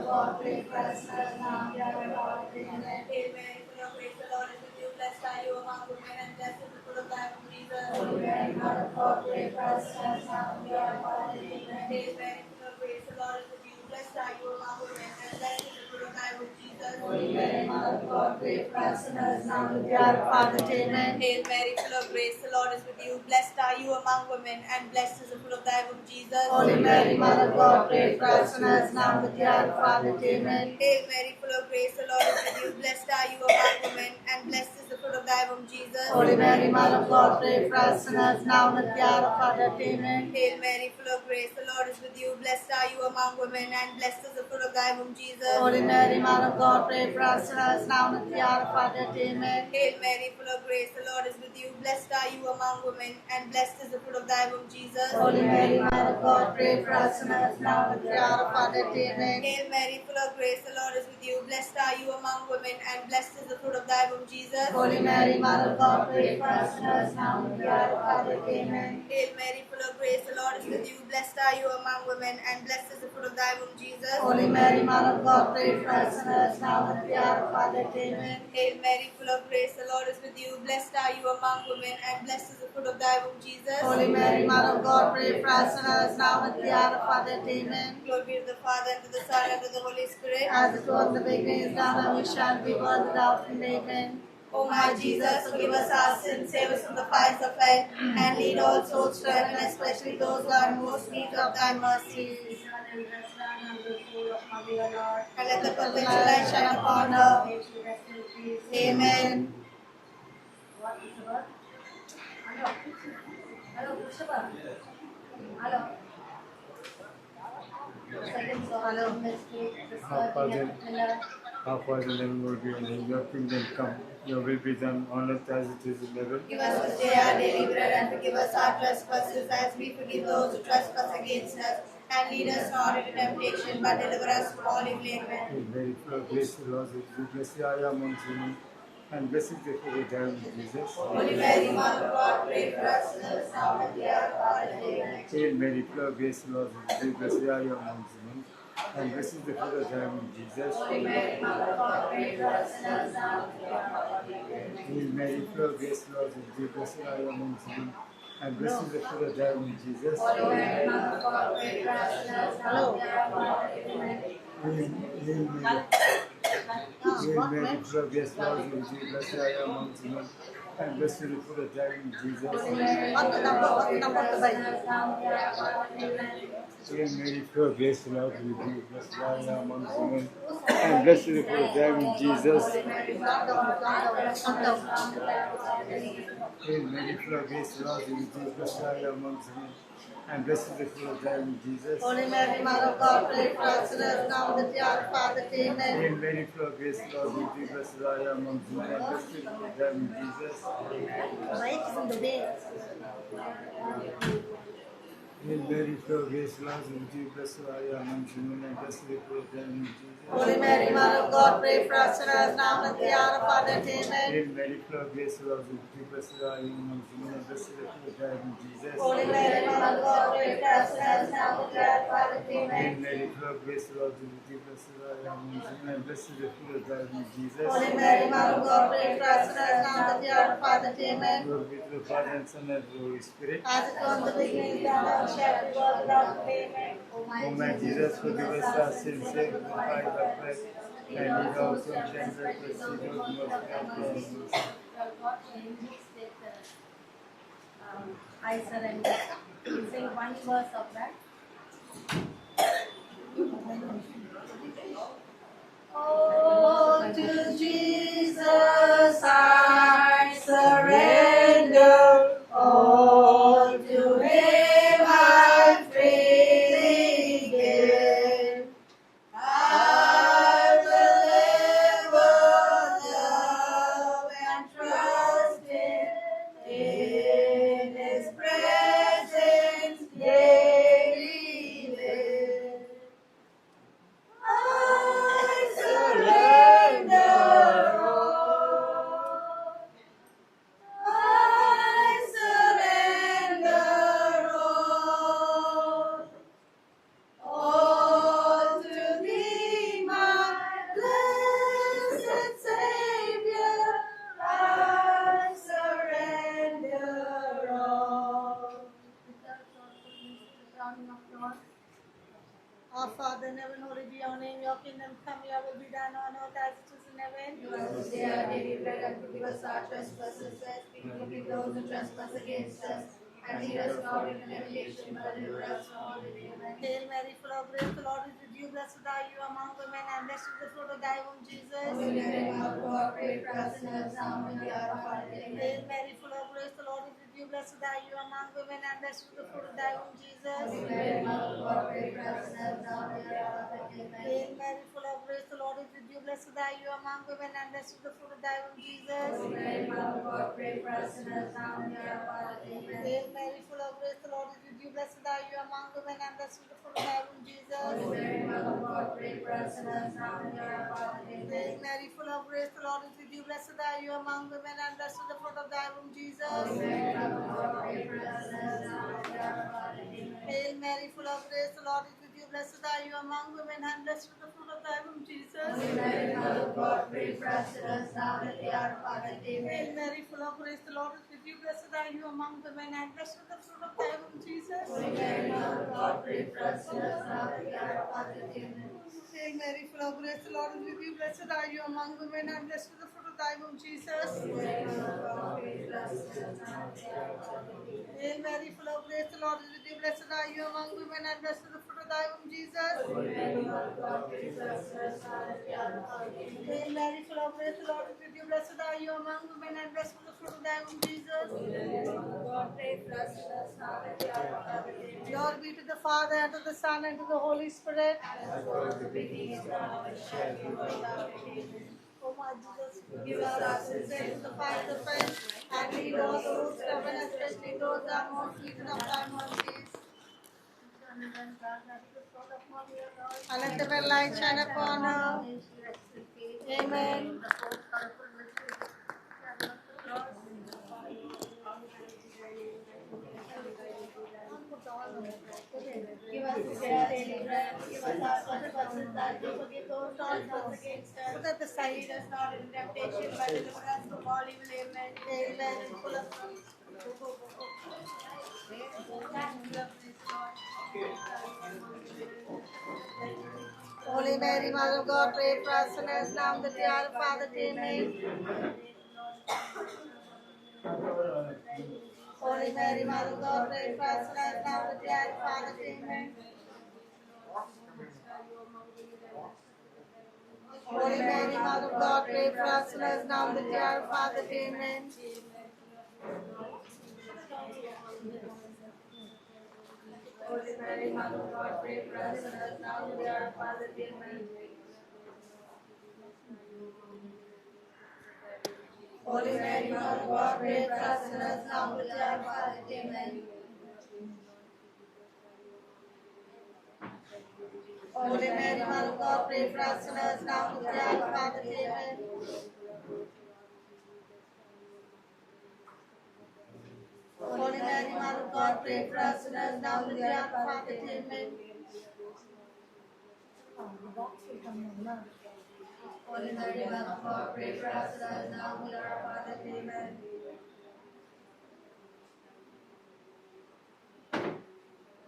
God, pray for us sinners now and at our hour of death. Amen. Hail Mary, full of grace, the Lord is with you. Blessed are you among women, and blessed is the fruit of thy womb, Jesus. Holy Mary, Mother of God, pray for us sinners now and at our hour of death. Amen. Hail Mary, full of grace, the Lord is with you. Blessed are you among women, and blessed is the fruit of thy womb, Jesus. Holy Mary, Mother of God, pray for us sinners now and at our hour of death. Amen. Hail Mary, full of grace, the Lord is with you. Blessed are you among women, and blessed is the fruit of thy womb, Jesus. Holy Mary, Mother of God, pray for us sinners now and at our hour of death. Amen. Hail Mary, full of grace, the Lord is with you. Blessed are you among women, and blessed is the fruit of thy womb, Jesus. Holy Mary, Mother of God, pray for us sinners now and at the hour of our death. Amen. Hail Mary, full of grace, the Lord is with you. Blessed are you among women, and blessed is the fruit of thy womb, Jesus. Holy Mary, Mother of God, pray for us sinners now and at the hour of our death. Amen. Hail Mary, full of grace, the Lord is with you. Blessed are you among women, and blessed is the fruit of thy womb, Jesus. Holy Mary, Mother of God, pray for us sinners now and at the hour of our death. Amen. Hail Mary, full of grace, the Lord is with you. Blessed are you among women, and blessed is the fruit of thy womb, Jesus. Holy Mary, Mother of God, pray for us sinners now and at the hour of our death. Amen. Hail Mary, full of grace, the Lord is with you. Blessed are you among women, and blessed is the fruit of thy womb, Jesus. Holy Mary, Mother of God, pray for us sinners now and at the hour of our death. Amen. Hail Mary, full of grace, the Lord is with you. Blessed are you among women, and blessed is the fruit of thy womb, Jesus. Holy Mary, Mother of God, pray for us sinners now and at the hour of our death. Amen. Glory be to the Father, and to the Son, and to the Holy Spirit. As it was in the beginning, is now, and we shall be world without end. Amen. O my Jesus, forgive us our sins, save us from the fires of hell, and lead all souls to heaven, especially those who are in most need of thy mercy. And let the perpetual light shine upon her. Amen. What is the word? Hello. Hello, Christopher. Hello. Second song. Hello. Our Father in heaven, Lord, be your name. Your kingdom come. Your will be done on earth as it is in heaven. Give us this day our daily bread, and forgive us our trespasses as we forgive those who trespass against us. And lead us not into temptation, but deliver us from all evil. Amen. Hail Mary, full of grace, the Lord is with you. Blessed are you among women, and blessed is the fruit of thy womb, Jesus. Holy Mary, Mother of God, pray for us sinners now and at the hour of our death. Amen. Hail Mary, full of grace, the Lord is with you. Blessed are you among women, and blessed is the fruit of thy womb, Jesus. Holy Mary, Mother of God, pray for us sinners now and at the hour of our death. Amen. Hail Mary, full of grace, the Lord is with you. Blessed are you among women, and blessed is the fruit of thy womb, Jesus. Holy Mary, Mother of God, pray for us sinners now and at the hour of our death. Amen. Hail Mary, full of grace, the Lord is with you. Blessed are you among women, and blessed is the fruit of thy womb, Jesus. Hail Mary, full of grace, the Lord is with you. Blessed are you among women, and blessed is the fruit of thy womb, Jesus. Hail Mary, full of grace, the Lord is with you. Blessed are you among women, and blessed is the fruit of thy womb, Jesus. Holy Mary, Mother of God, pray for us sinners now and at the hour of our death. Amen. Hail Mary, full of grace, the Lord is with you. Blessed are you among women, and blessed is the fruit of thy womb, Jesus. Right is in the way. Hail Mary, full of grace, the Lord is with you. Blessed are you among women, and blessed is the fruit of thy womb, Jesus. Holy Mary, Mother of God, pray for us sinners now and at the hour of our death. Amen. Hail Mary, full of grace, the Lord is with you. Blessed are you among women, and blessed is the fruit of thy womb, Jesus. Holy Mary, Mother of God, pray for us sinners now and at the hour of our death. Hail Amen. Mary, full of grace, the Lord is with you. Blessed are you among women, and blessed is the fruit of thy womb, Jesus. Holy Mary, Mother of God, pray for us sinners now and at the hour of our death. Amen. Glory be to the Father, and Son, and the Holy Spirit. As it was in the beginning, is now, and shall be world without end. Amen. O my Jesus, forgive us our sins, save us from the fire of death, and lead all souls to the proceed of the most I surrender. You sing one verse of that. Oh, to Jesus I surrender. All to Him I freely give. I will ever love and trust in His presence daily live. I surrender Father in heaven, holy be your name. Your kingdom come, your will be done on earth as it is in heaven. Give us this day our daily bread, and forgive us our trespasses as we forgive those who trespass against us. And lead us not into temptation, but deliver us from all evil. Amen. Hail Mary, full of grace, the Lord is with you. Blessed are you among women, and blessed is the fruit of thy womb, Jesus. Holy Mary, Mother of God, pray for us sinners now and at the hour of our death. Hail Amen. Mary, full of grace, the Lord is with you. Blessed are you among women, and blessed is the fruit of thy womb, Jesus. Holy Mary, Mother of God, pray for us sinners now and at the hour of our death. Amen. Hail Mary, full of grace, the Lord is with you. Blessed are you among women, and blessed is the fruit of thy womb, Jesus. Holy Mary, Mother of God, pray for us sinners now and at the hour of our death. Amen. Hail Mary, full of grace, the Lord is with you. Blessed are you among women, and blessed is the fruit of thy womb, Jesus. Holy Mary, Mother of God, pray for us sinners now and at the hour of our death. Hail Amen. Mary, full of grace, the Lord is with you. Blessed are you among women, and blessed is the fruit of thy womb, Jesus. Holy Mary, Mother of God, pray for us sinners now and at the hour of our death. Amen. Hail Mary, full of grace, the Lord is with you. Blessed are you among women, and blessed is the fruit of thy womb, Jesus. Holy Mary, Mother of God, pray for us sinners now and at the hour of our death. Hail Amen. Mary, full of grace, the Lord is with you. Blessed are you among women, and blessed is the fruit of thy womb, Jesus. Holy Mary, Mother of God, pray for us sinners now and at the hour of our death. Amen. Hail Mary, full of grace, the Lord is with you. Blessed are you among women, and blessed is the fruit of thy womb, Jesus. Holy Mary, Mother of God, pray for us sinners now and at the hour of our death. Amen. Hail Mary, full of grace, the Lord is with you. Blessed are you among women, and blessed is the fruit of thy womb, Jesus. Holy Mary, Mother of God, pray for us sinners now and at the hour of our death. Amen. Hail Mary, full of grace, the Lord is with you. Blessed are you among women, and blessed is the fruit of thy womb, Jesus. Holy Mary, Mother of God, pray for us sinners now and at the hour of our death. Amen. Glory be to the Father, and to the Son, and to the Holy Spirit. As it was in the beginning, is now, and shall be, world without end. Amen. O my Jesus, Forgive us our sins, save the fire of faith, and lead all those who have, especially those who are most needed of thy mercies. And let the red light shine upon her. Amen. Give us this day our daily bread, and forgive us our trespasses, as we forgive those who trespass against us. Put at the And side. lead us not into temptation, but deliver us from all evil. Amen. Amen. Full of Holy Mary, Mother of God, pray for us sinners now and at the hour of our death. Amen. Holy Mary, Mother of God, pray for us sinners now and at the hour of our death. Amen. Holy Mary, Mother of God, pray for us sinners now and at the hour of our death. Amen. Holy Mary, Mother of God, pray for us sinners now and at the hour of our death. Amen. Holy Mary, Mother of God, pray for us sinners now and at the hour of our death. Amen. Holy Mary, Mother of God, pray for us sinners now and at the hour of our death. Amen. Holy Mary, Mother of God, pray for us sinners now and at the hour of our death. Amen. Holy Mary, Mother of God, pray for us sinners now and at the hour of our death. Amen.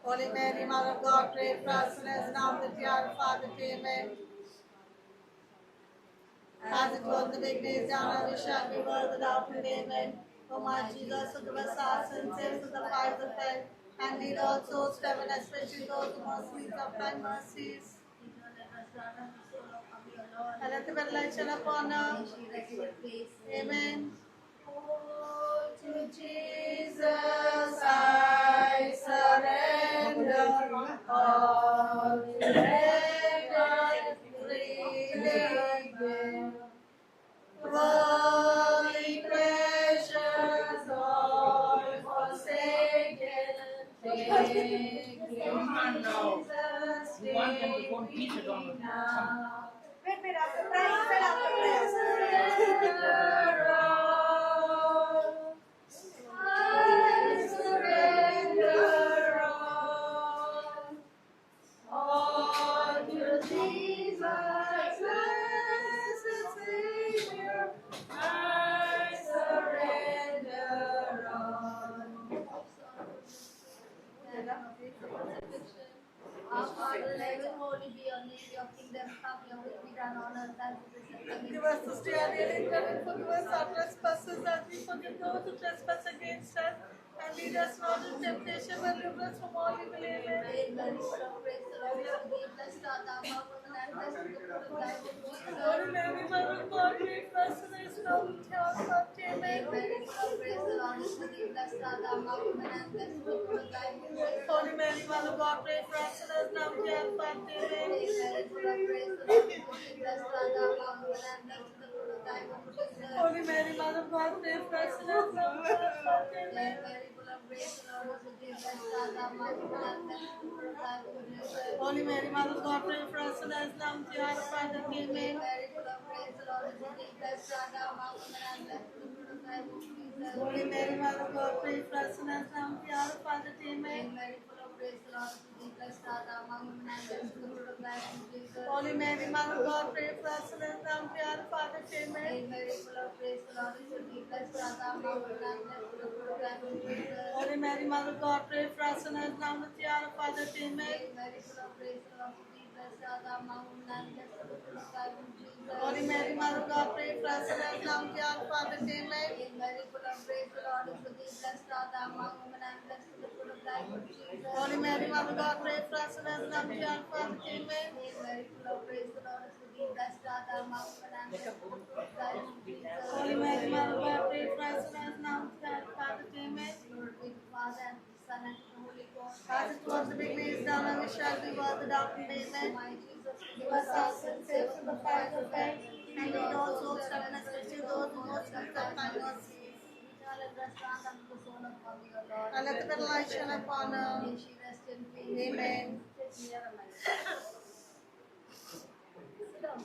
Holy Mary, Mother of God, pray for us sinners now and at the hour of our death. Amen. As it was in the beginning, now and ever shall be, world without end. Amen. O my Jesus, forgive us our sins, save us from the fires of hell, and lead all souls to heaven, especially those who most need of thy mercies. And let the red light shine upon her. Amen. Oh, to Jesus I surrender all, to heaven freely give. Worldly pleasures all forsaken, take Jesus, take me now. Wait, after prayer, Surrender all. I surrender all to Jesus, blessed Savior. I surrender all. Our Father in heaven, holy and on earth as it is in heaven. Give us this day our daily bread, and forgive us our trespasses as we forgive those who trespass against us. And lead us not into temptation, but deliver us from all evil. Amen. Hail Mary, full of grace, the Lord is with thee. Blessed art thou among women, and blessed is the fruit of thy womb, Jesus. Holy Mary, Mother of God, pray for us sinners now and at the hour of our death. Hail Amen. Mary, full of grace, the Lord is with thee. Blessed art thou among women, and blessed is the fruit of thy womb, Jesus. Holy Mary, Mother of God, pray for us sinners now and at the hour of our death. Amen. Hail Mary, full of grace, the Lord is with thee. Blessed art thou among women, and blessed is the fruit of thy womb, Jesus. Holy Mary, Mother of God, pray for us sinners now and at the hour of our death. Hail Amen. Mary, full of grace, the Lord is with thee. Blessed art thou among women, and blessed is the fruit of thy womb, Jesus. Holy Mary, Mother of God, pray for us sinners now and at the hour of our death. Hail Amen. Mary, full of grace, the Lord is with thee. Blessed art thou among women, and blessed is the fruit of thy womb, Jesus. Holy Mary, Mother of God, pray for us sinners now and at the hour of our death. Hail Amen. Mary, full of grace, the Lord is with thee. Blessed art thou among women, and blessed is the fruit of thy womb, Jesus. Holy Mary, Mother of God, pray for us sinners now and at the hour of our death. Amen. Hail Mary, full of grace, the Lord is with thee. Blessed art thou among women, and blessed is the fruit of thy womb, Jesus. Holy Mary, Mother of God, pray for us sinners now and at the hour of our death. Amen. Hail Mary, full of grace, the Lord is with thee. Blessed art thou among women, and blessed is the fruit of thy womb, Jesus. Holy Mary, Mother of God, pray for us sinners now and at the hour of our death. Amen. Hail Mary, full of grace, the Lord is with thee. Blessed art thou among women, and blessed is the fruit of thy womb, Jesus. Holy Mary, Mother of God, pray for us sinners now and at the hour of our death. Amen. Hail Mary, full of grace, the Lord is with thee. Blessed art thou among women, and blessed is the fruit of thy womb, Jesus. Holy Mary, Mother of God, pray for us sinners now and at the hour of our death. Amen. Glory be to the Father, and to the Son, and to the Holy Ghost. As it was in the beginning, is now, and it shall be, world without end. Amen. My Jesus, Give us our sins, save us from the fires of hell, and lead all souls to heaven, especially those who most need thy mercy. eternal restaurant unto the soul of Mother, your Lord. And let the better light shine upon her. May she rest in peace. Amen. Sit near a man. Sit down.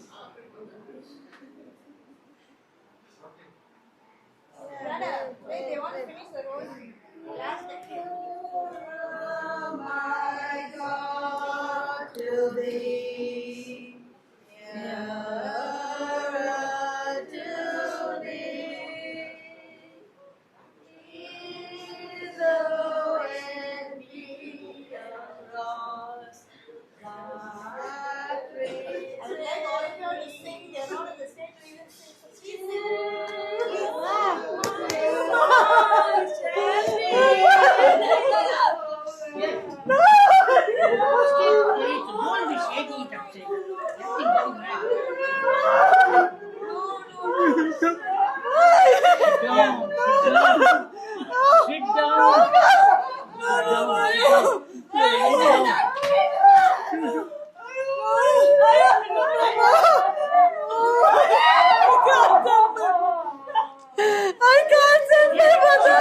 Brother, wait, they want to finish the roll. Last Oh my God, to thee, nearer to thee, though and be lost, my praise. I would like all of you to sing. They're not on the stage to even sing. So please sing. Don't be shaking it up, say. Sit down. I can't send my mother.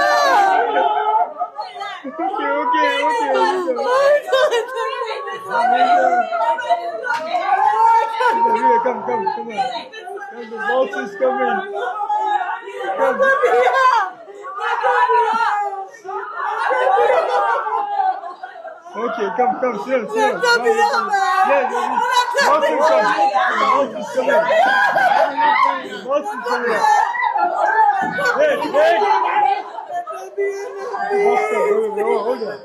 Okay. Come on. Come, the box is coming. Come. Okay, come, sit. Box is coming. Hey. Hold on.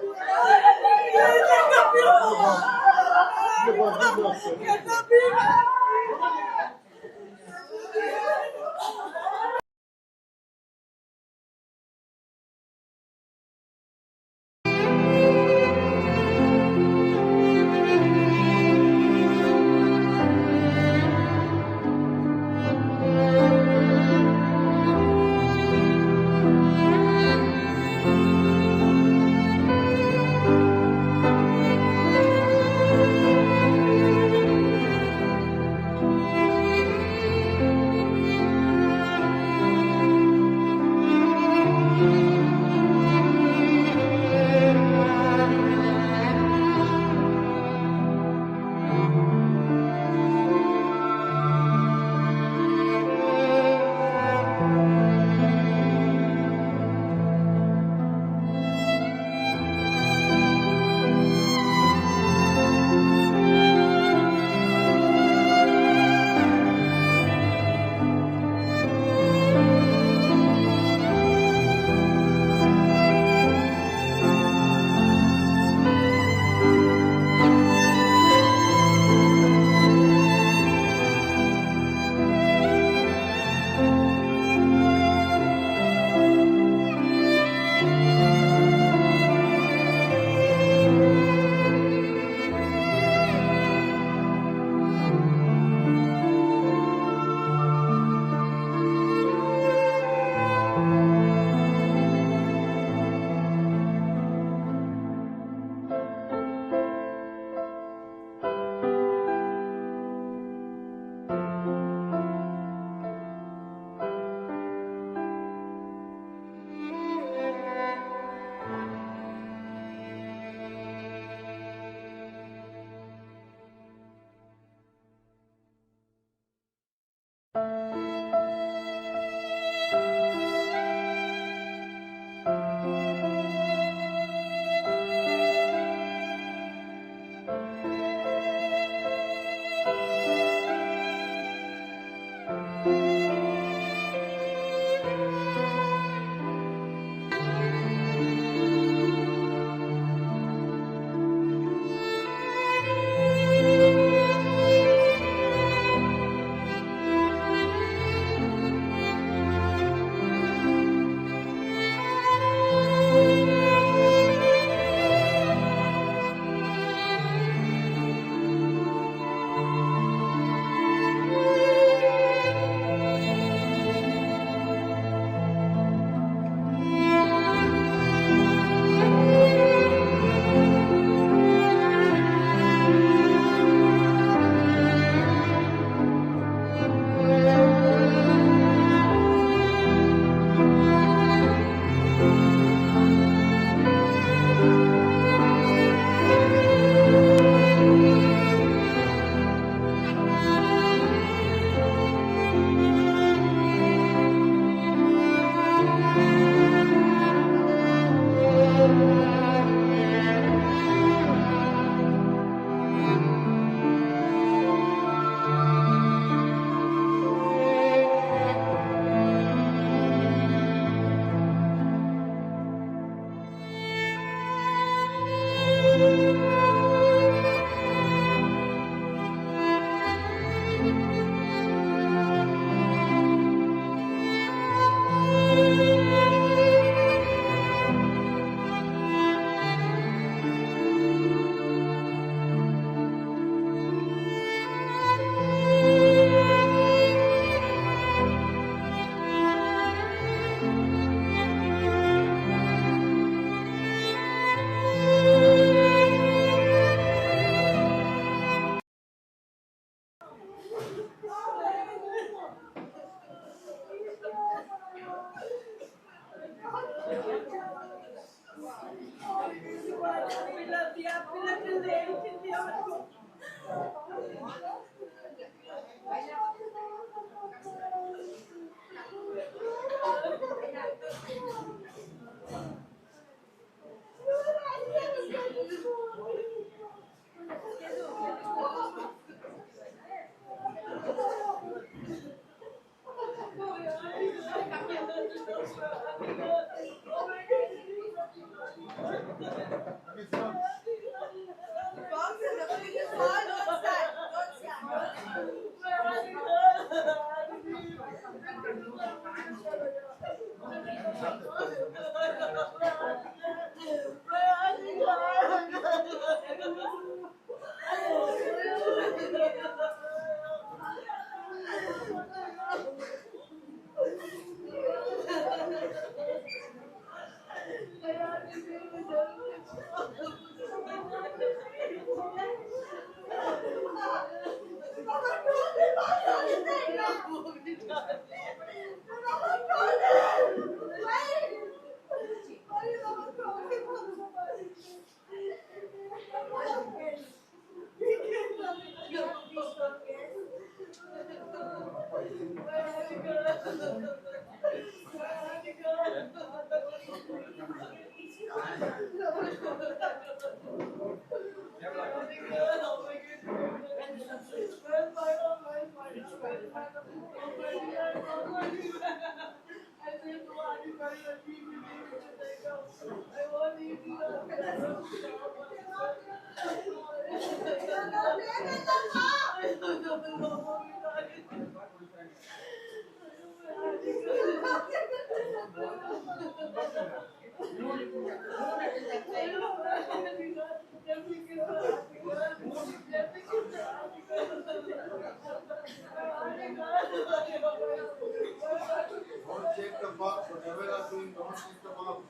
Don't check the box. Whatever you are doing, don't check the box.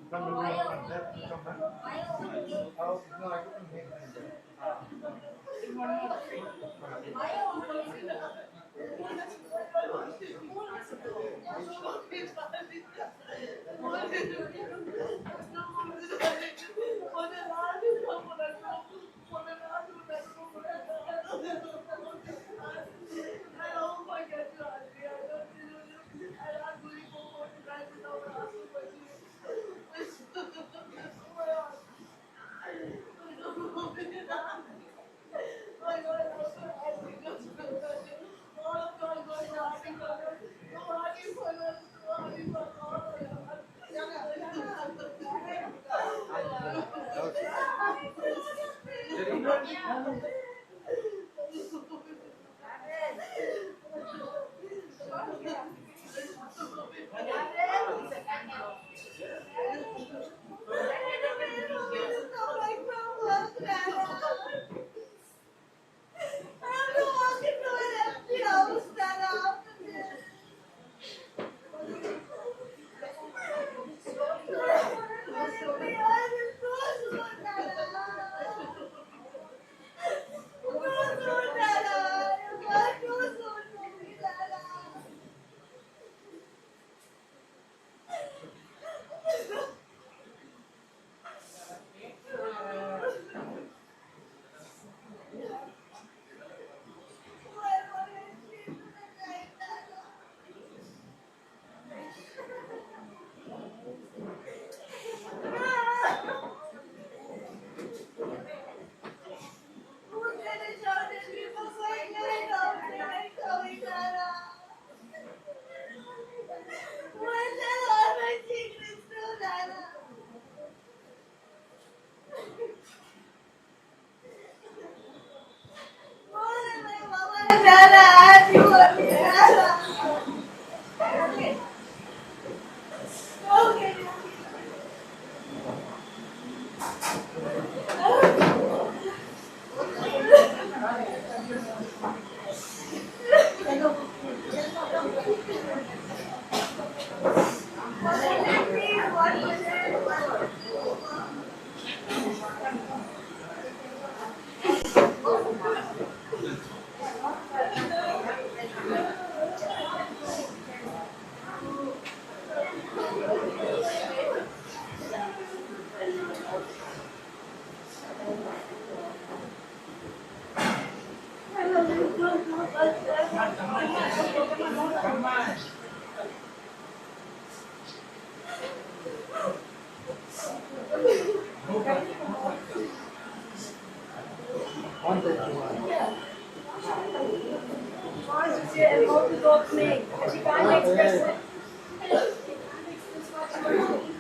Come on, come on. Oh, no, I couldn't make it.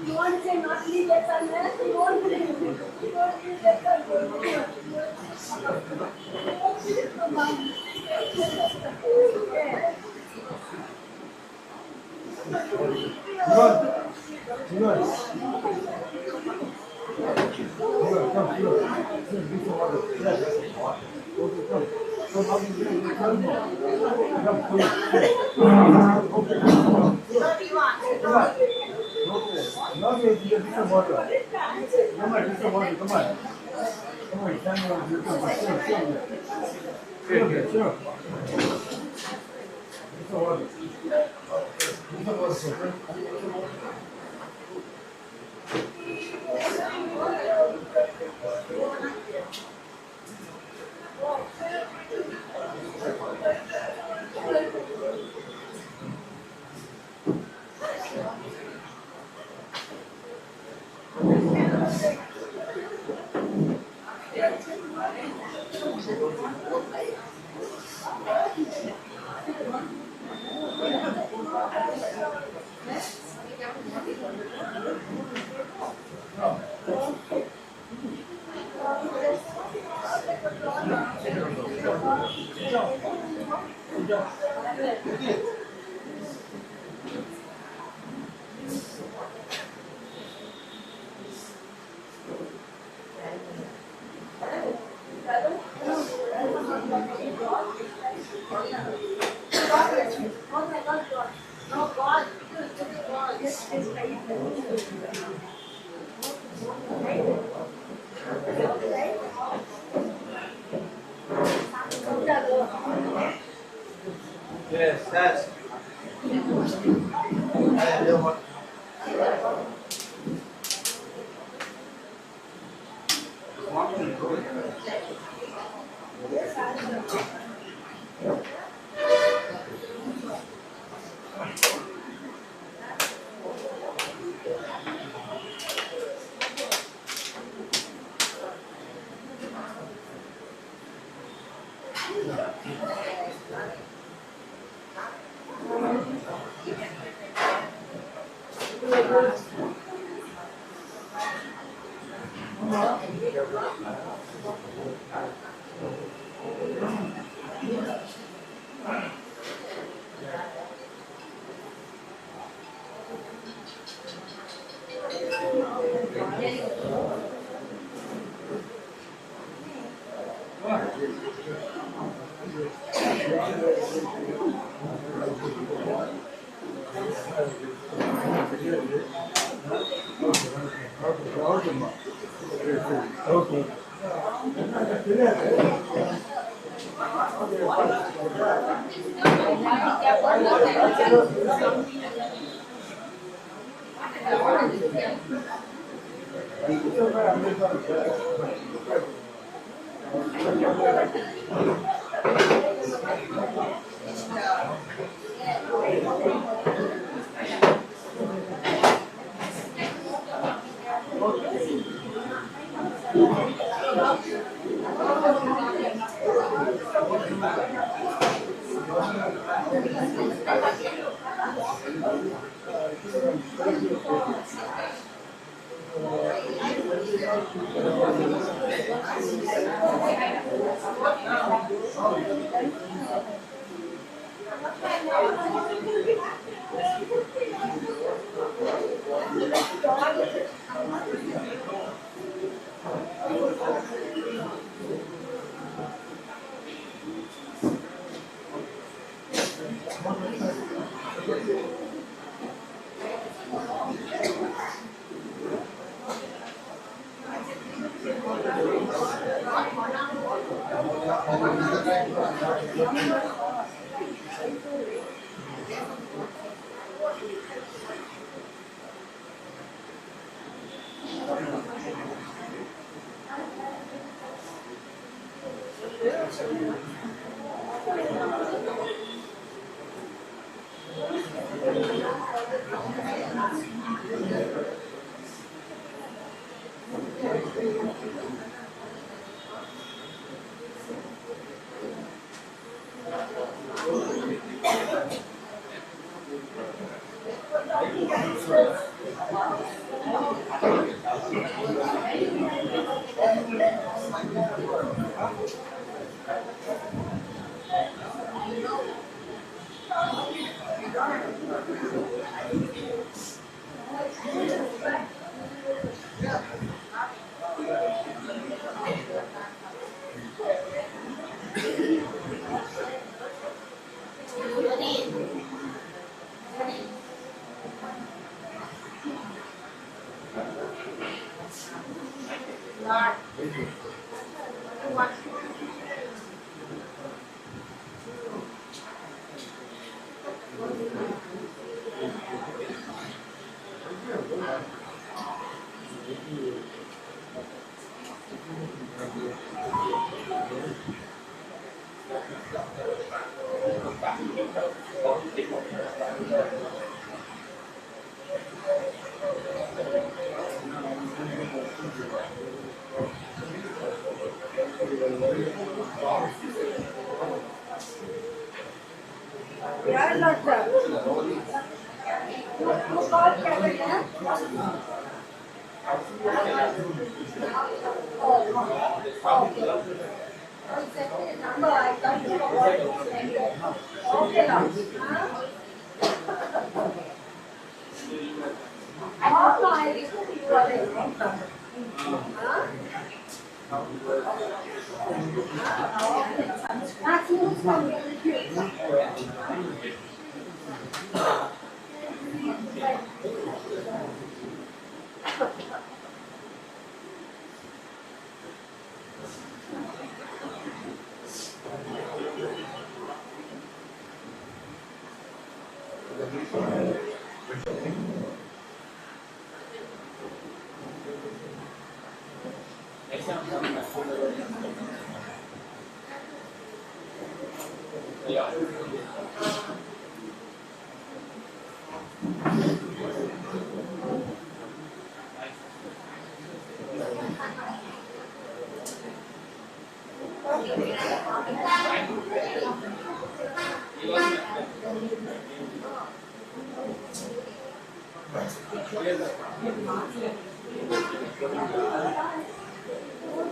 You want to say not leave that unless you won't leave. You won't leave that unless. Yes, that's. I don't want. Okay.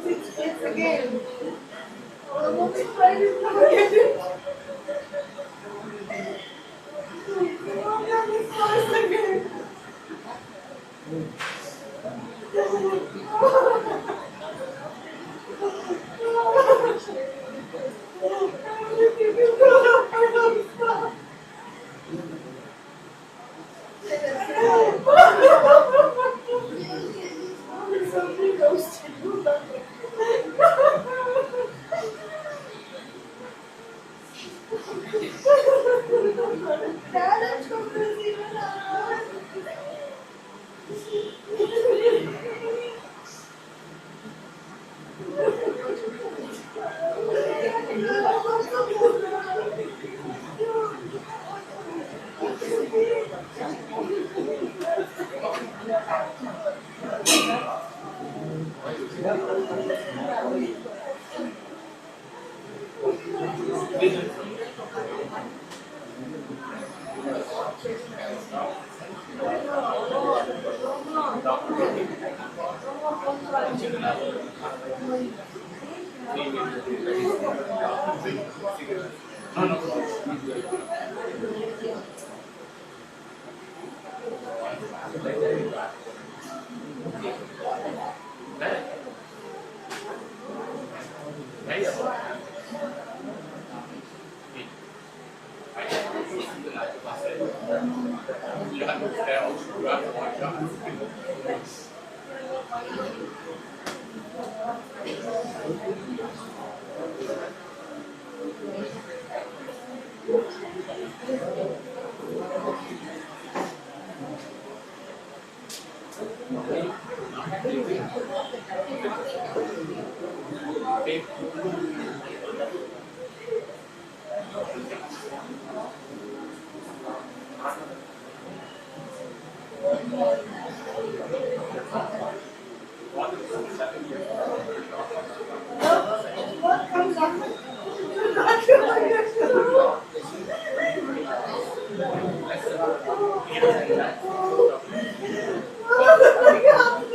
It's again. The movie friend is coming again. Somebody ghosted you. Dad, I'm so busy. What comes up? Oh my God.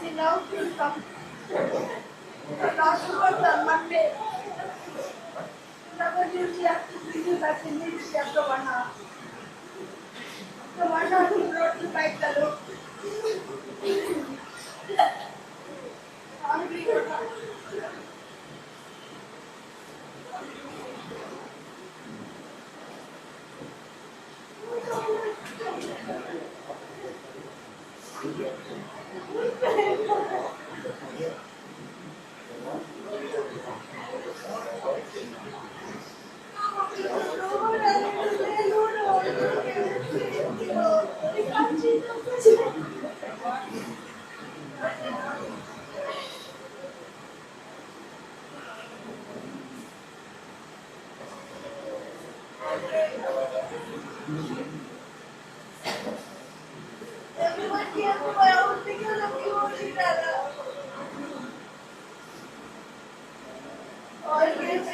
the love will come. Not about the Monday. Never usually have to bring you back immediately after 1 hour. The 1 hour he brought you back the look. Hungry or not? Everyone here for my own because of you only, Dada. Always.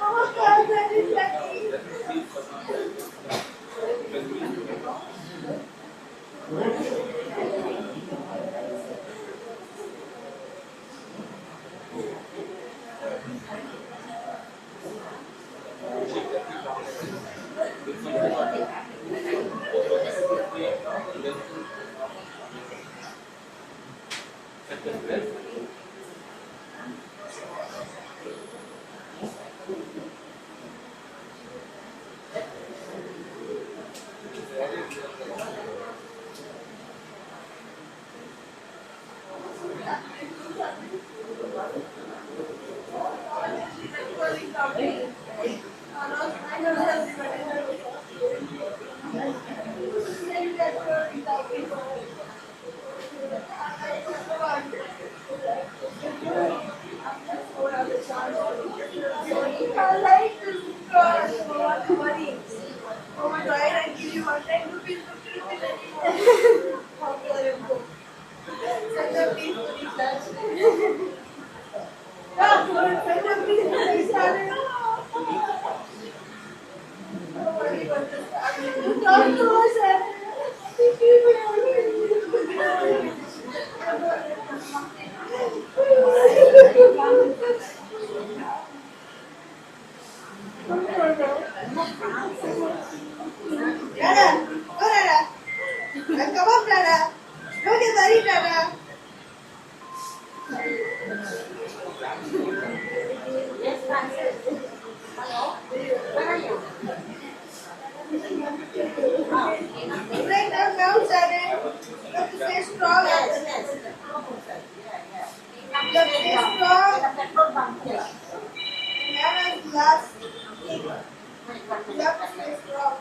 Oh God, that is lucky. I like this God. What money? Oh my God, I give you 10 rupees, 50 rupees anymore. How can you go? Send a piece to the church. Send a piece to the church. Nobody wants to start. Don't do it. Dada, go Dada. Come up Dada. Don't get worried Dada. Right now, Dada. You have to stay strong. You have to stay strong. Dada's last. You have to stay strong.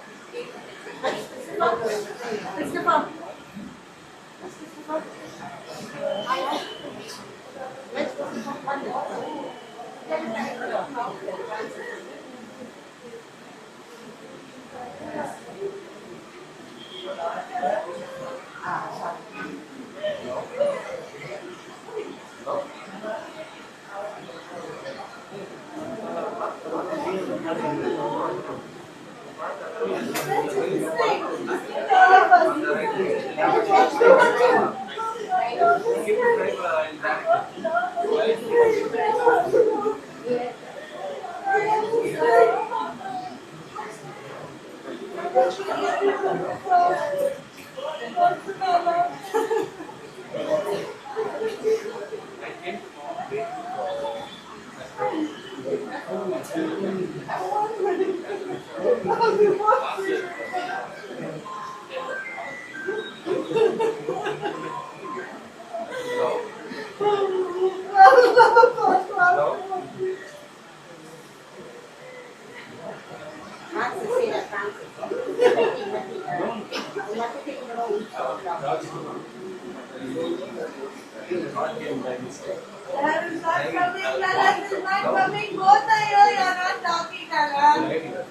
Dad is not coming. Dad is not coming. Both are here. You are not talking, Dad.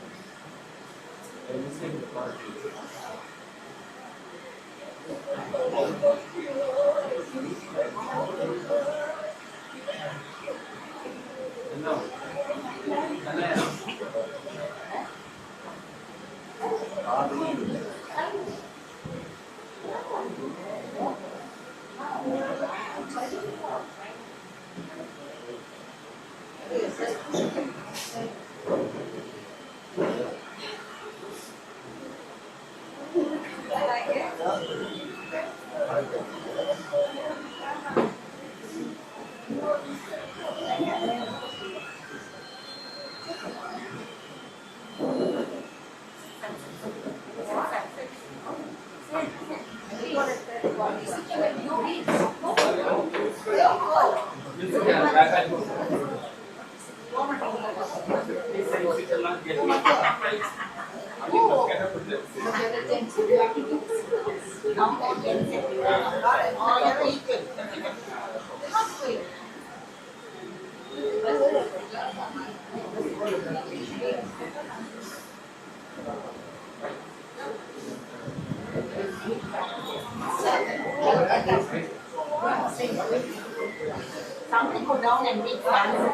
Something go down and make fun.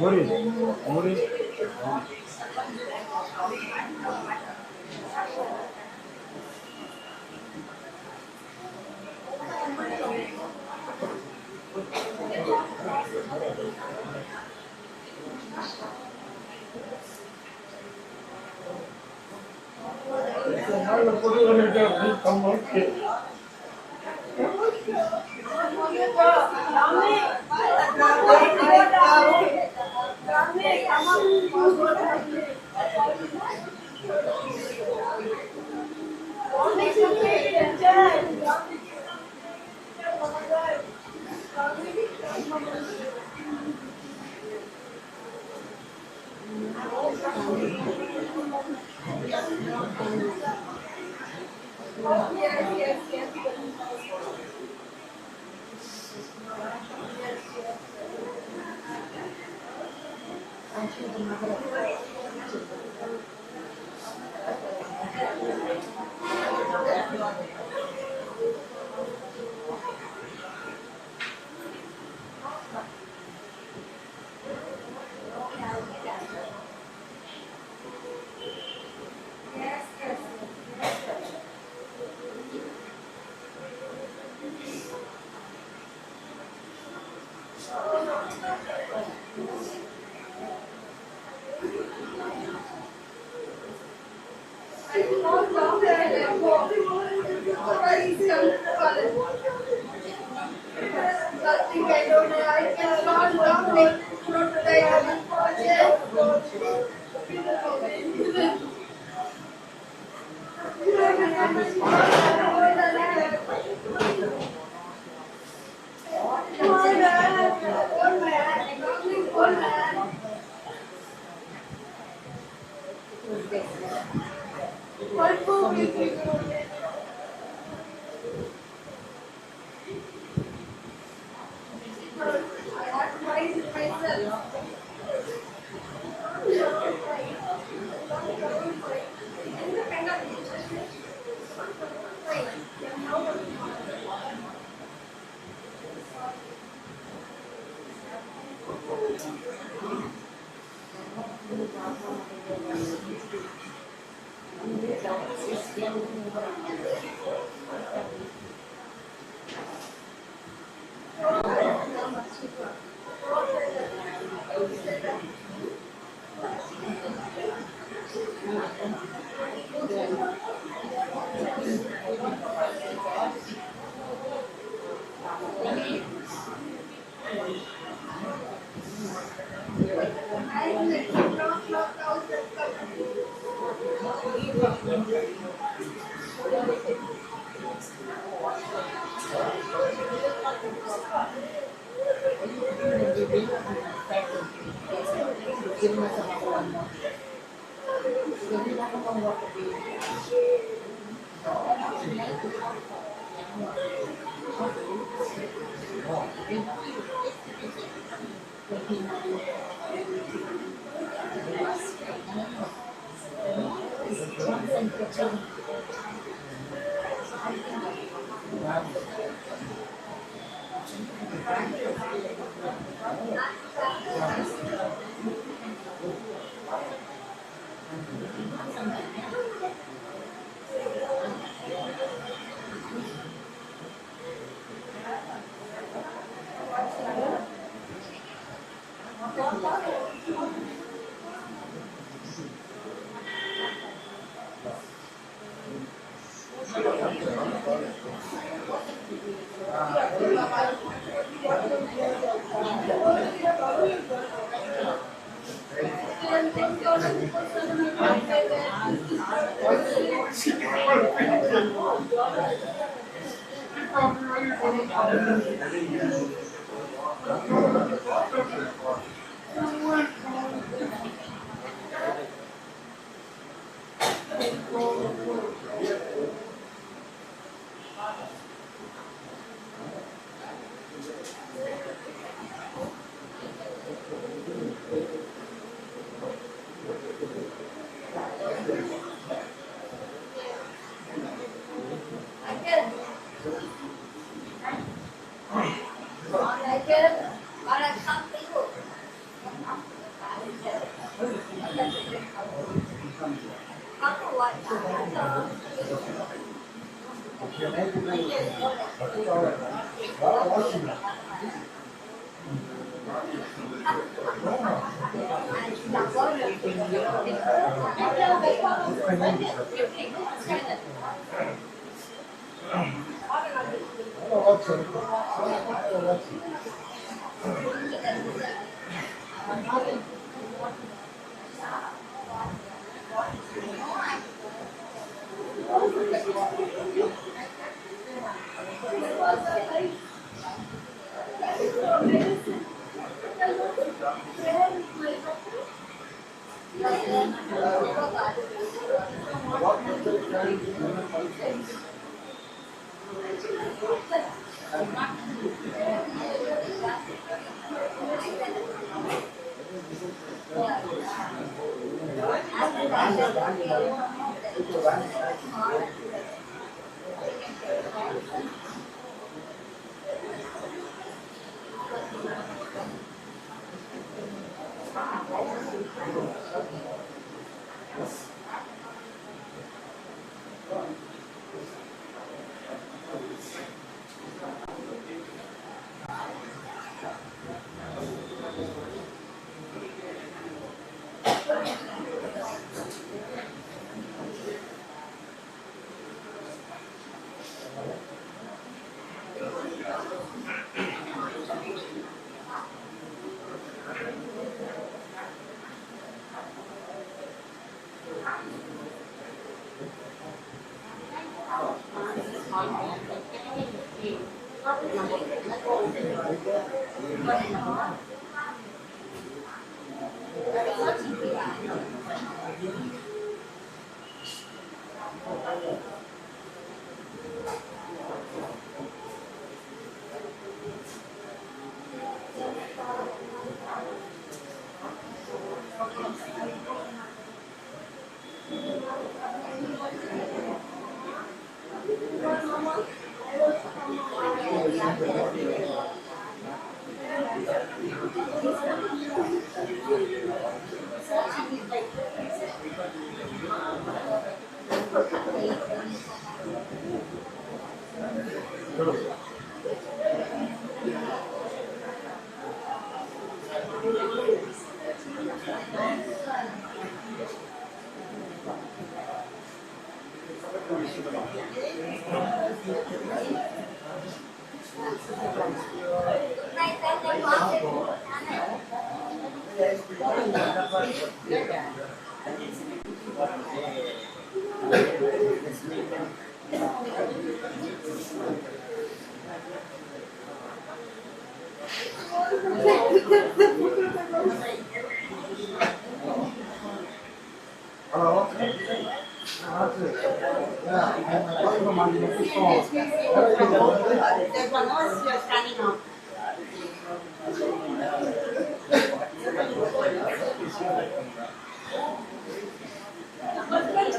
Morning.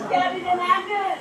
carried an angle.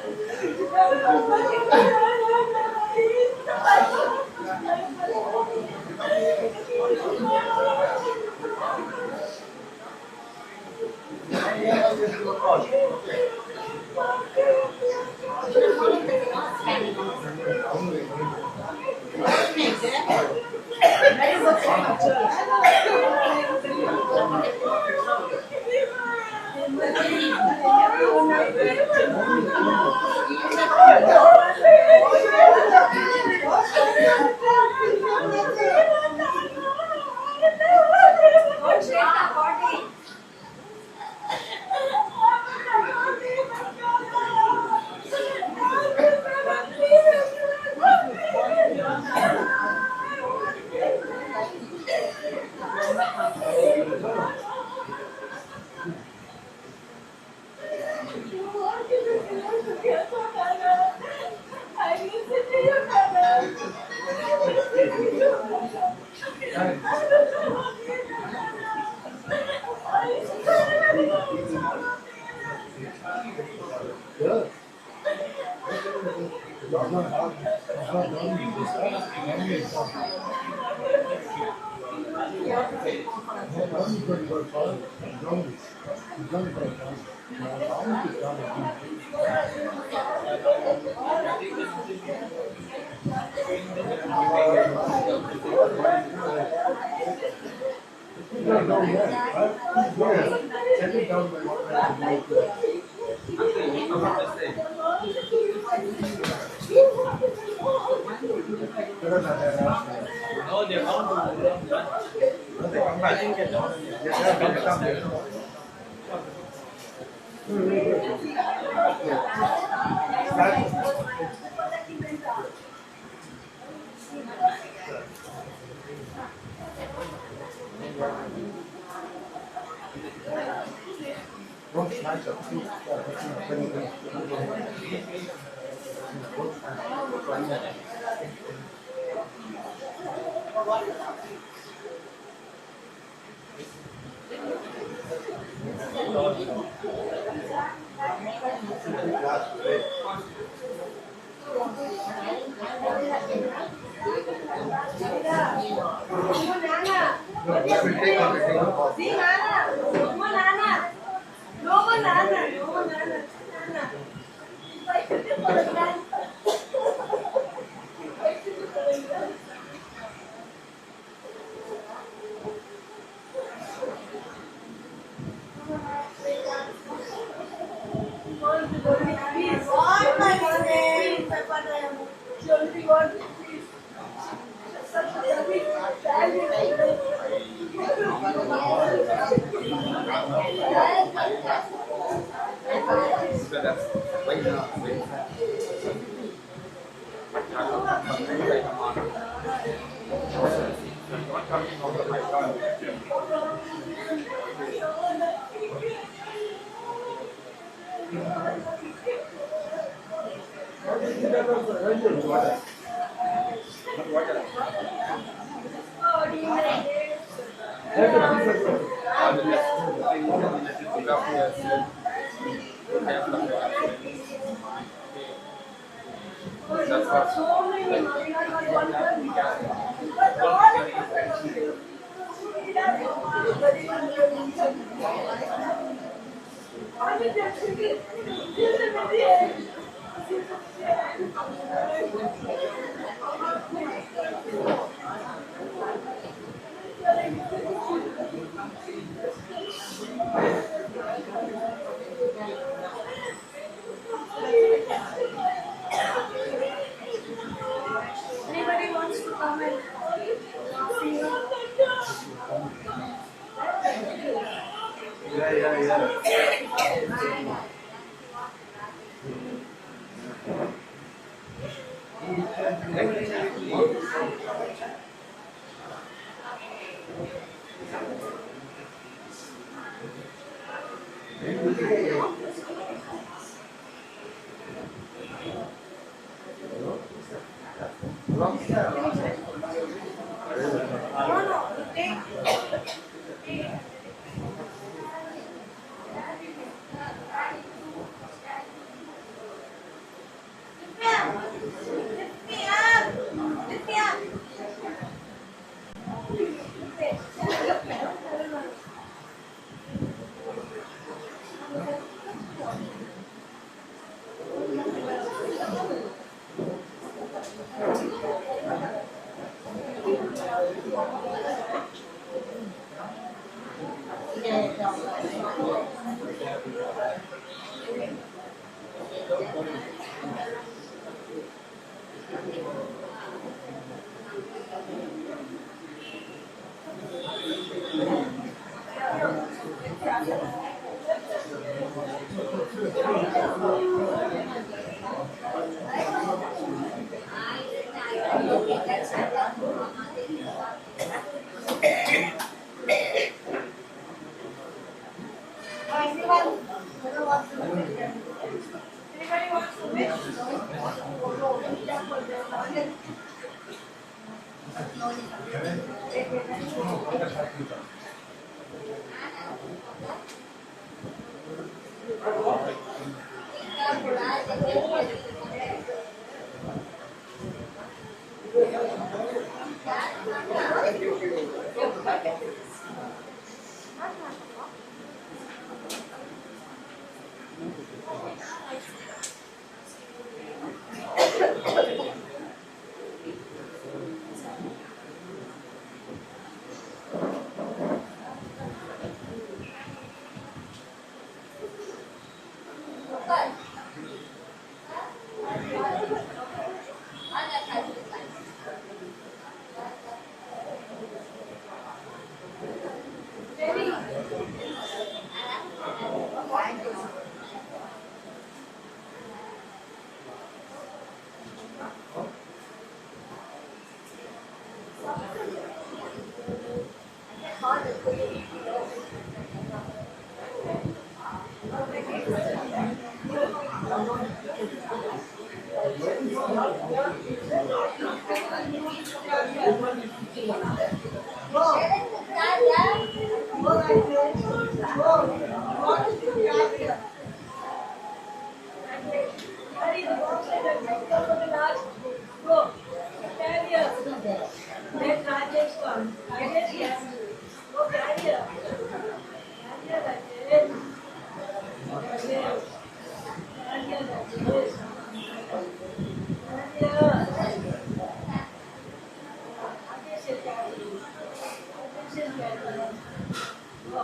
Anybody wants to comment? Lift me up. Lift me up. Anybody wants to win? Go. Carrier. Let Rajesh come. Rajesh, yes. Go carrier. Carrier, Rajesh. Rajesh. Carrier, Rajesh. Carrier. Rajesh is carrier. Rajesh is carrier. Go.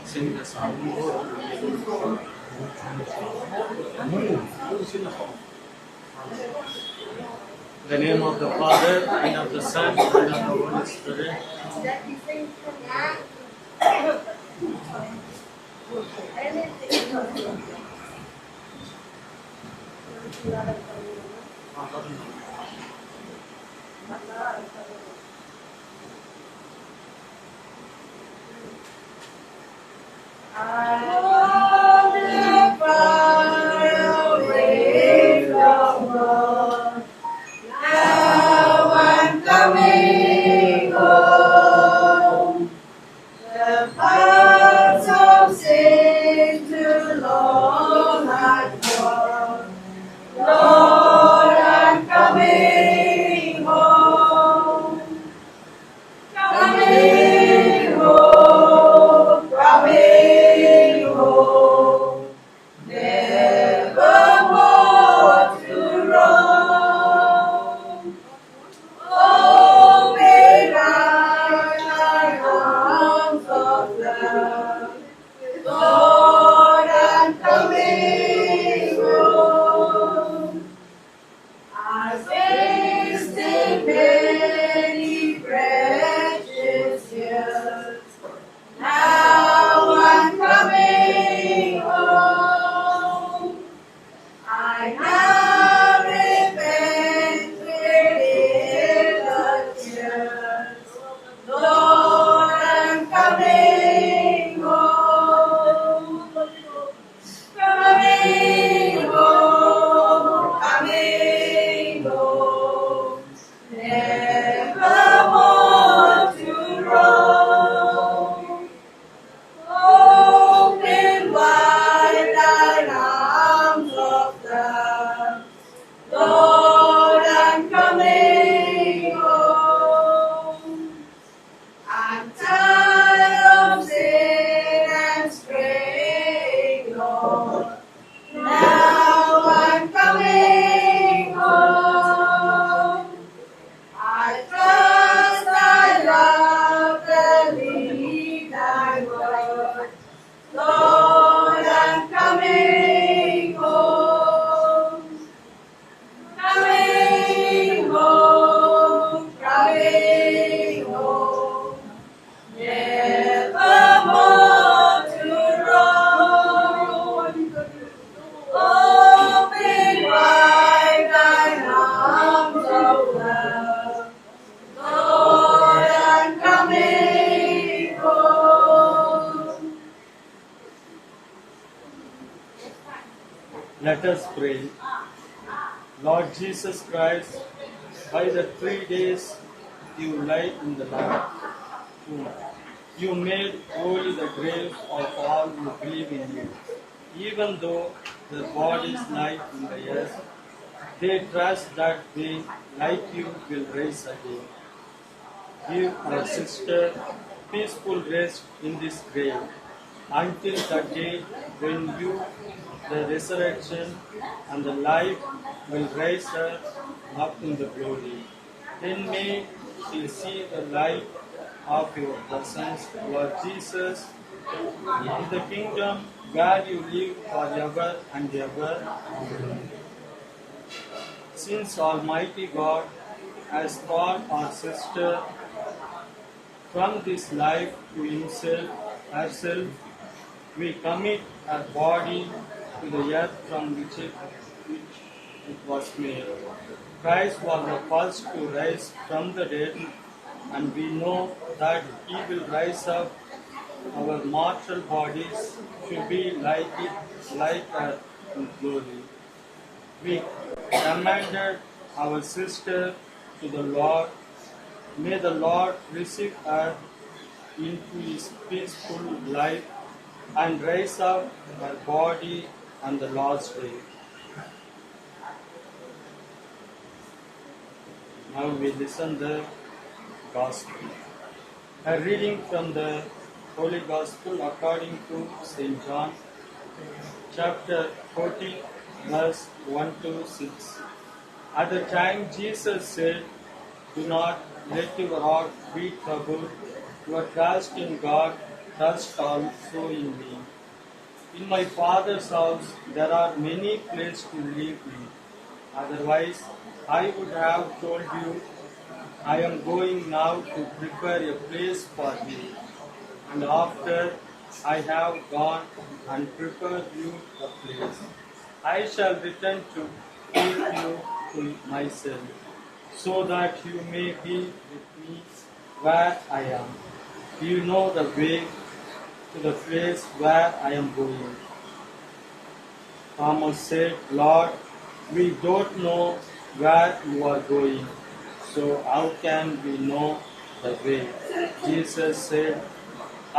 Sing the song. In the name of the Father, and of the Son, and of the Holy Spirit. I wander far away from God. Now I'm coming home. The paths of sin too long I've gone. Lord, I'm coming home. Coming home, coming home. Never more to roam. Open our arms of love. Lord, I'm coming home. I've wasted many precious years. Now I'm coming home. I have repented in the tears. Lord, I'm coming home. Coming home, coming home. Never more to roam. Open wide thine arms of love. Lord, I'm coming home. I'm tired of sin and straying, Lord. Now I'm coming home. I trust I love, believe thy word. Lord, I'm coming home. Coming home, coming home. Never more to roam. Open wide thine arms of love. Lord, I'm coming home. Let us pray. Lord Jesus Christ, by the 3 days you lay in the tomb, you made holy the grave of all who believe in you. Even though their bodies lie in the earth, they trust that they, like you, will rise again. Give our sister peaceful rest in this grave until the day when you, the resurrection and the life, will raise her up in the glory. Then may she see the light of your presence, Lord Jesus, in the kingdom where you live forever and ever. Since Almighty God has called our sister From this life to himself, herself, we commit our body to the earth from which it was made. Christ was the first to rise from the dead, and we know that he will rise up. Our mortal bodies should be like earth in glory. We commended our sister to the Lord. May the Lord receive her into his peaceful life and raise up her body on the last day. Now we listen the Gospel. A reading from the Holy Gospel according to St. John, chapter 14, verse 1 to 6. At the time Jesus said, "Do not let your heart be troubled. You trust in God, trust also in me. In my Father's house there are many places to live in. Otherwise, I would have told you, I am going now to prepare a place for you. And after I have gone and prepared you a place, I shall return to take you to myself, so that you may be with me where I am. You know the way to the place where I am going." Thomas said, "Lord, we don't know where you are going, so how can we know the way?" Jesus said,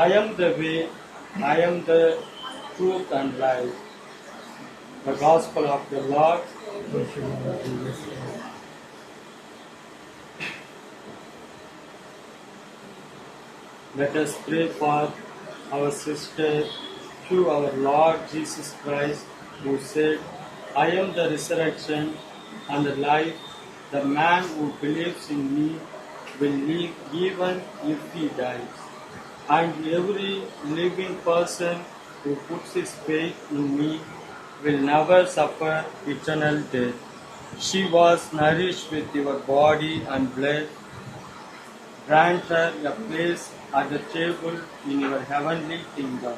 "I am the way, I am the truth and life." The Gospel of the Lord. Let us pray for our sister through our Lord Jesus Christ, who said, "I am the resurrection and the life. The man who believes in me will live even if he dies. And every living person who puts his faith in me will never suffer eternal death. She was nourished with your body and blood. Grant her a place at the table in your heavenly kingdom."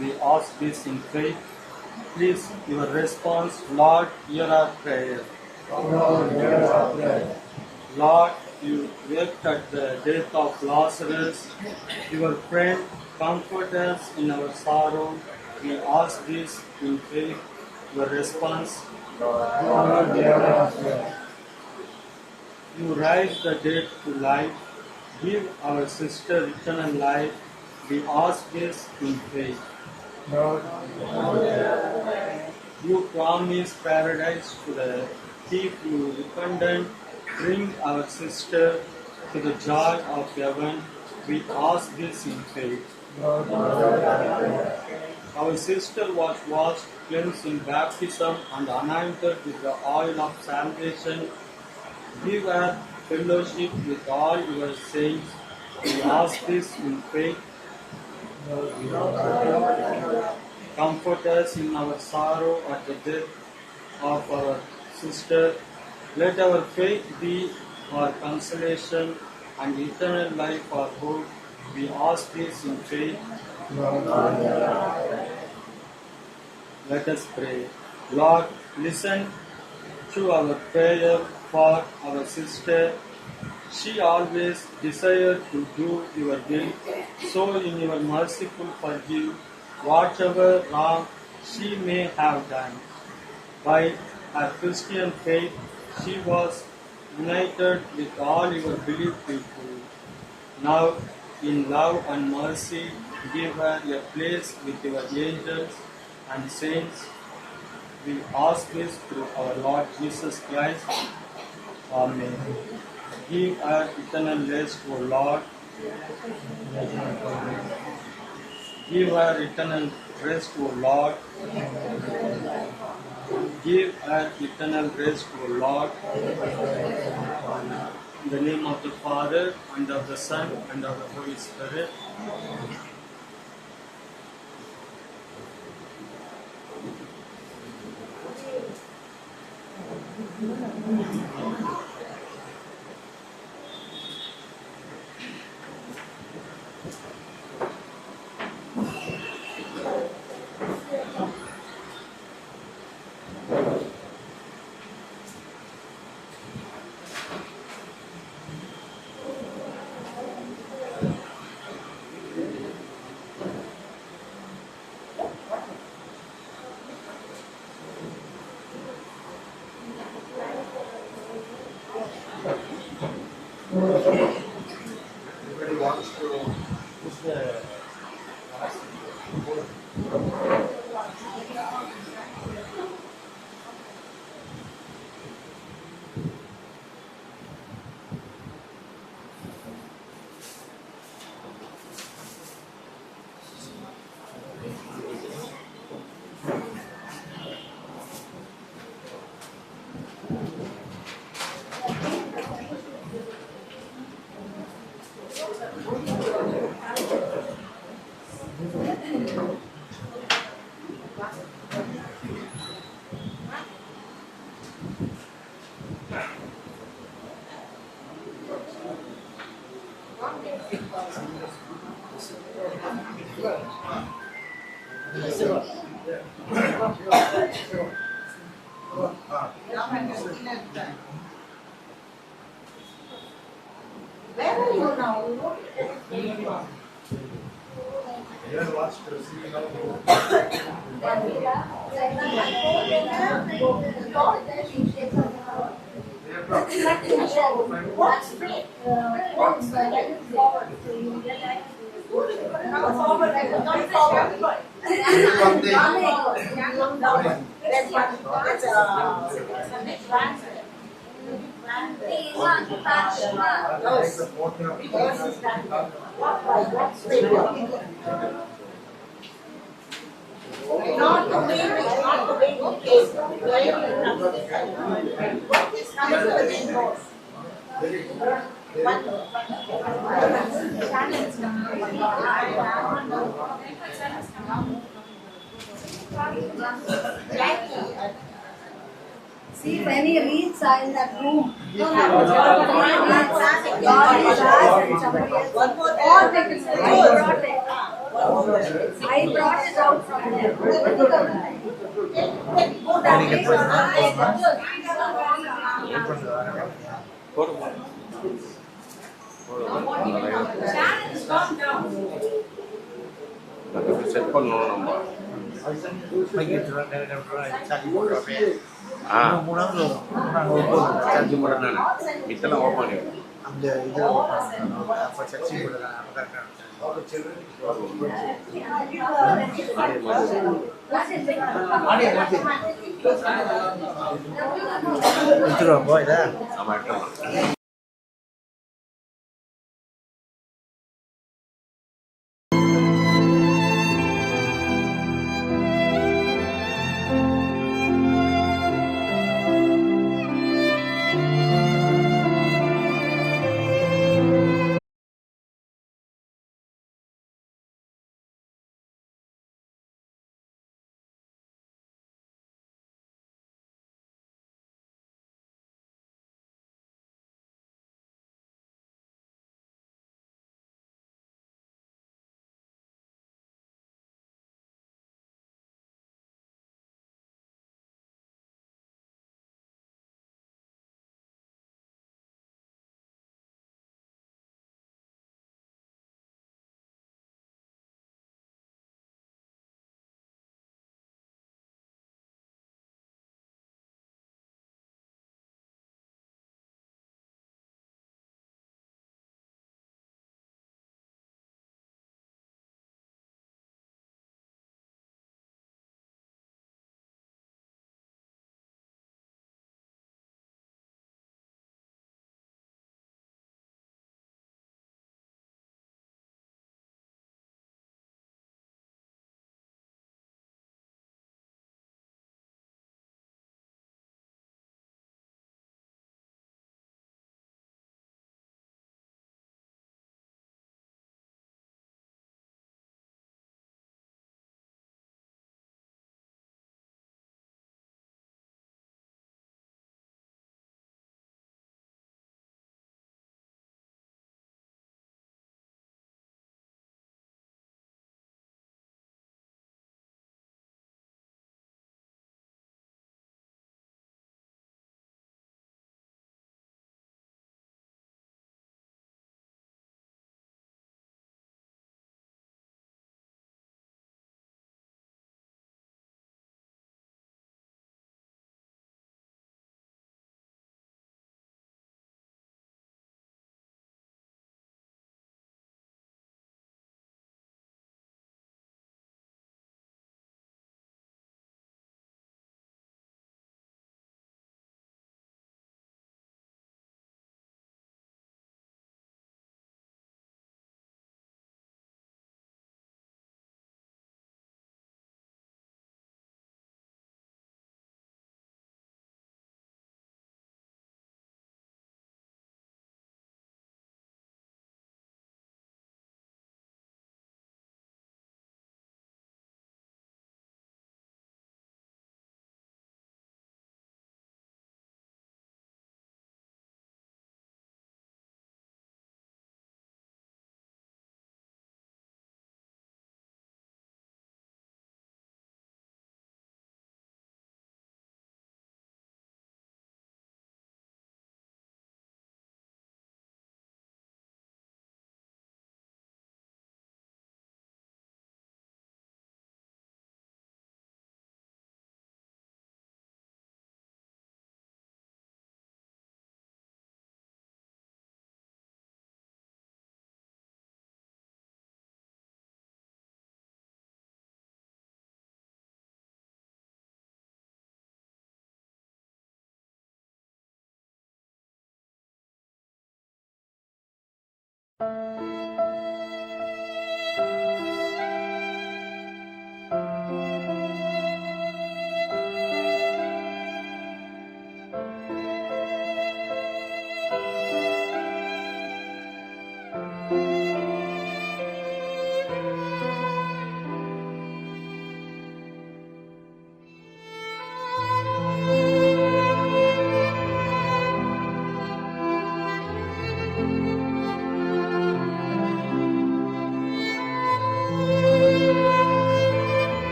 We ask this in faith. Please, your response. Lord, hear our prayer. Lord, you wept at the death of Lazarus. Your friend, comfort us in our sorrow. We ask this in faith. Your response. You raise the dead to life. Give our sister eternal life. We ask this in faith. You promise paradise to the thief you repentant. Bring our sister to the joy of heaven. We ask this in faith. Our sister was washed, cleansed in baptism, and anointed with the oil of salvation. Give her fellowship with all your saints. We ask this in faith. Comfort us in our sorrow at the death of our sister. Let our faith be our consolation and eternal life our hope. We ask this in faith. Let us pray. Lord, listen to our prayer for our sister. She always desired to do your will, so in your merciful forgive whatever wrong she may have done. By her Christian faith, she was united with all your believed people. Now, in love and mercy, give her a place with your angels and saints. We ask this through our Lord Jesus Christ. Amen. Give her eternal rest, O Lord. Give her eternal rest, O Lord. Give her eternal rest, O Lord. In the name of the Father, and of the Son, and of the Holy Spirit. Everybody wants to. Who's the Where are you now? Everyone wants to see now. What's free? Not the way, not the way you came. Where you come to the side. It's coming to the main road. See if any leads are in that room. No, no, God is ours and somebody else. One more thing. All taken. I brought it. I brought it out from there. Set பண்ணணும் நம்ம மூணாவது charge மட்டும் தானே மித்தெல்லாம் open பண்ணிடுறேன் அந்த இது அப்போ சர்ச்சை போட்டுருக்காங்க அப்போ கரெக்டாக எடுத்துருவாங்க இதை நம்ம எடுத்துடலாம்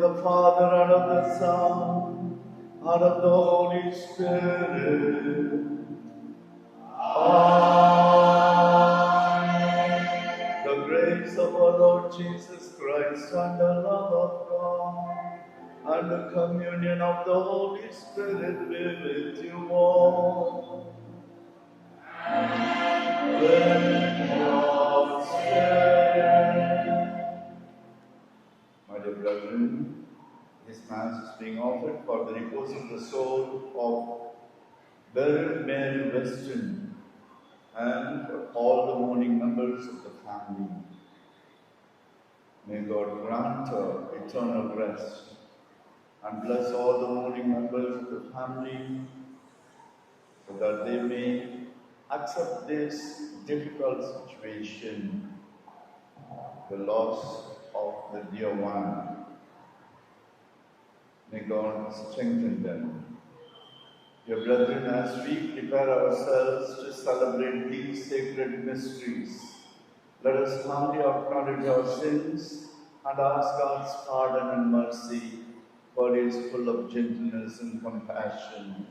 of the Father, and of the Son, and of the Holy Spirit. Amen. The grace of our Lord Jesus Christ, and the love of God, and the communion of the Holy Spirit be with you all. With your spirit. My dear brethren, this Mass is being offered for the repose of the soul of Beryl Mary Weston and for all the mourning members of the family. May God grant her eternal rest and bless all the mourning members of the family so that they may accept this difficult situation, the loss of the dear one. May God strengthen them. Dear brethren, as we prepare ourselves to celebrate these sacred mysteries, let us humbly acknowledge our sins and ask God's pardon and mercy, for He is full of gentleness and compassion.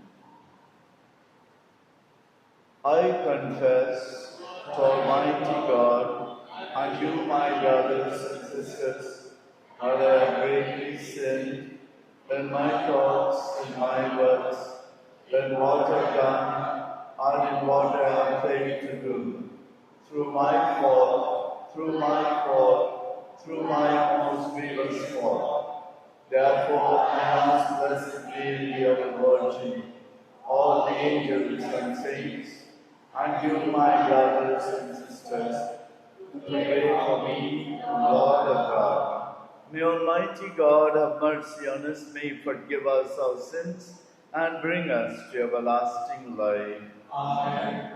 I confess to Almighty God and you, my brothers and sisters, that I have greatly sinned in my thoughts, in my words, in what I have done, and in what I have failed to do. Through my fault, through my most grievous fault. Therefore, I most blessed Mary, our Virgin, all the angels and saints, and you, my brothers and sisters, to pray for me, Lord of God. May Almighty God have mercy on us, may He forgive us our sins, and bring us to everlasting life. Amen.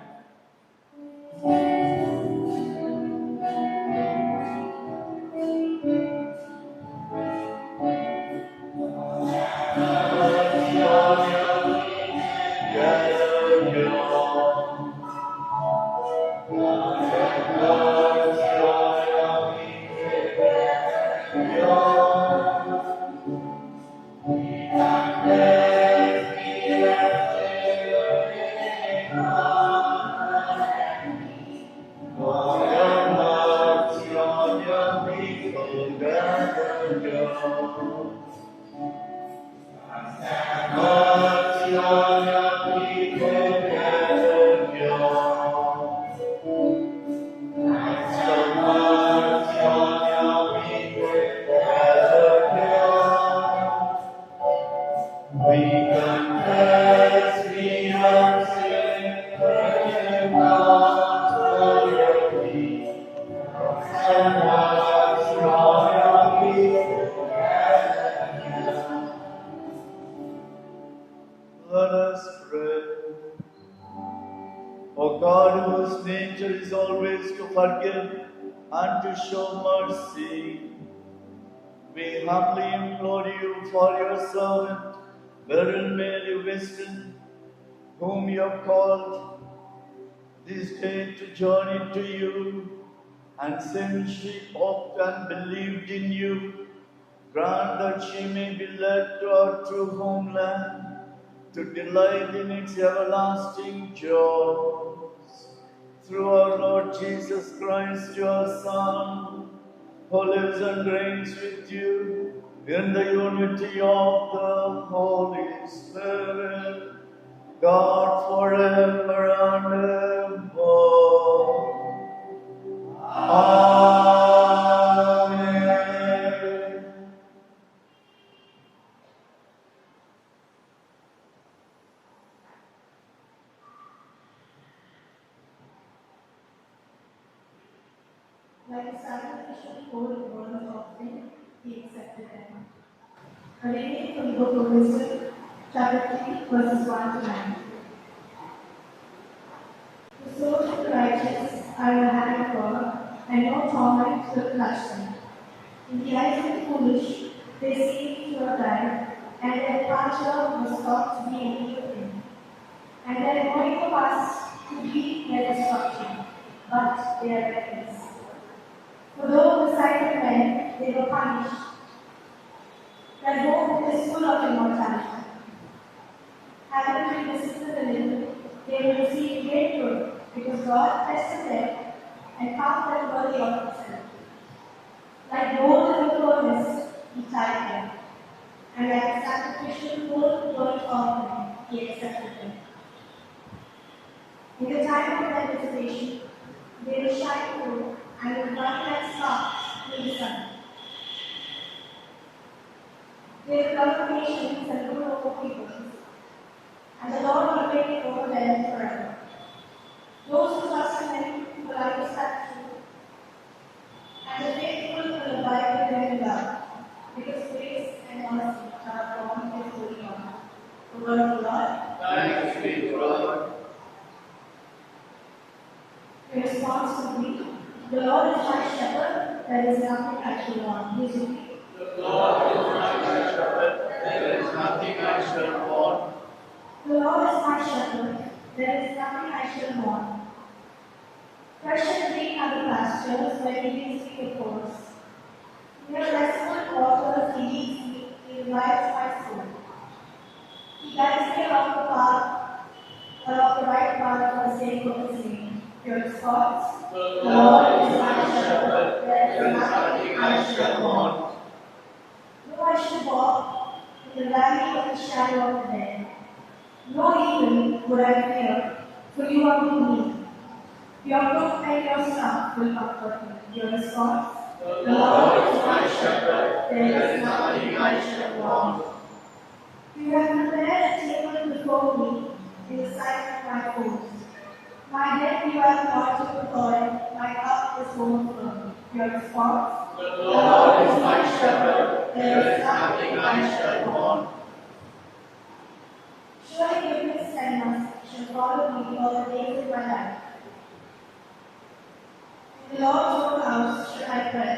Let us pray. O God, whose nature is always to forgive and to show mercy, we humbly implore you for your servant, Beryl Mary Weston, whom you have called this day to journey to you, and since she hoped and believed in you, grant that she may be led to our true homeland, to delight in its everlasting joys. Through our Lord Jesus Christ, your Son, who lives and reigns with you in the unity of the Holy Spirit, God forever and ever. Amen. Like a sacrificial whole burnt offering, he accepted them. A reading from the book of Wisdom, chapter 3, verses 1 to 9. The souls of the righteous are in the hand of God, and no torment will touch them. In the eyes of the foolish, they seem to have died, and their departure was thought to be an evil thing, and their going of us to be their destruction, but they are reckless. For though in the sight of men they were punished, he accepted them. In the time of their visitation, they will shine through and will brighten like sparks in the sun. They will love nations and rule over peoples, and the Lord will reign over them forever. Those who trust in him will understand truth, and the faithful will abide with them in love, because grace and mercy are upon his holy one. The word of the Lord. Thanks be to God. In response to me, the Lord is my shepherd, there is nothing I shall want. Please repeat. The Lord is my shepherd, there is nothing I shall want. The Lord is my shepherd, there is nothing I shall want. Fresh and green are the pastures where he leads me before us. Near restful waters he leads me, he revives my soul. He guides me along the right path for the sake of his name. Your response? The Lord is my shepherd, there is nothing I shall want. Though I should walk in the valley of the shadow of death, no evil would I fear, for you are with me. Your brook and your staff will comfort me. Your response? The Lord is my shepherd, there is nothing I shall want. You have prepared a table before me in the sight of my foes. My head you have anointed with oil, my cup is overflowing. Your response? The Lord is my shepherd, there is nothing I shall want. Surely goodness and mercy shall follow me all the days of my life. In the Lord's own house shall I pray,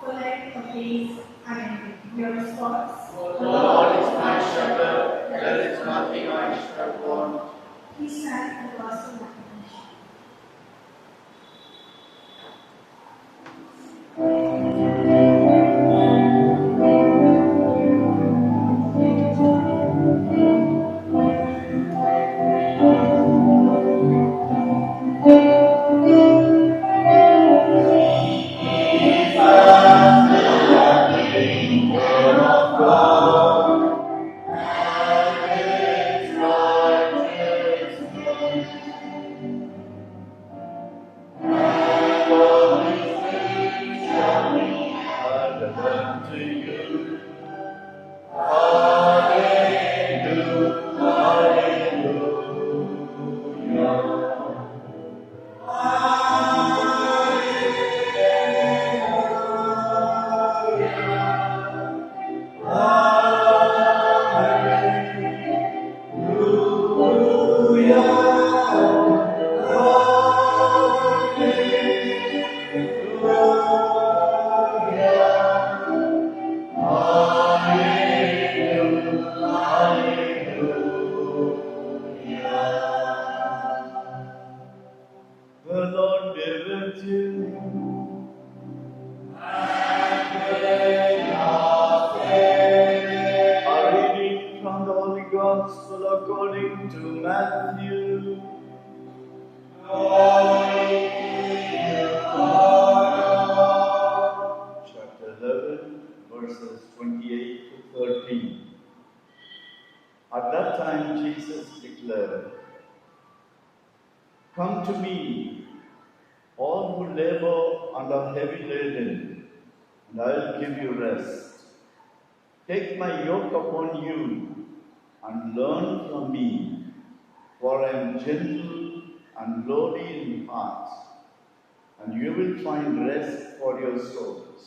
for length of days and envy. Your response? The Lord is my shepherd, there is nothing I shall want. Please stand for the gospel recognition. The Lord be with you. A reading from the Holy Gospel according to Matthew. Chapter 11, verses 28 to 13. At that time Jesus declared, "Come to me, all who labor and are heavy laden, and I will give you rest. Take my yoke upon you and learn from me, for I am gentle and lowly in heart, and you will find rest for your souls.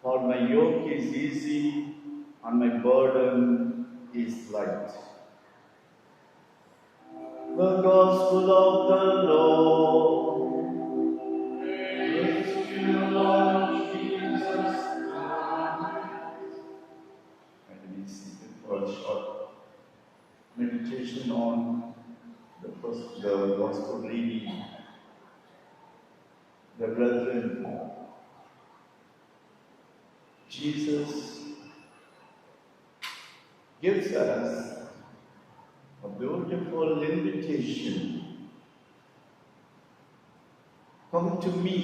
For my yoke is easy and my burden is light." The Gospel of the Lord. Praise to you, Lord Jesus Christ. And we seated for a short meditation on the Gospel reading. The brethren, Jesus gives us a beautiful invitation. Come to me.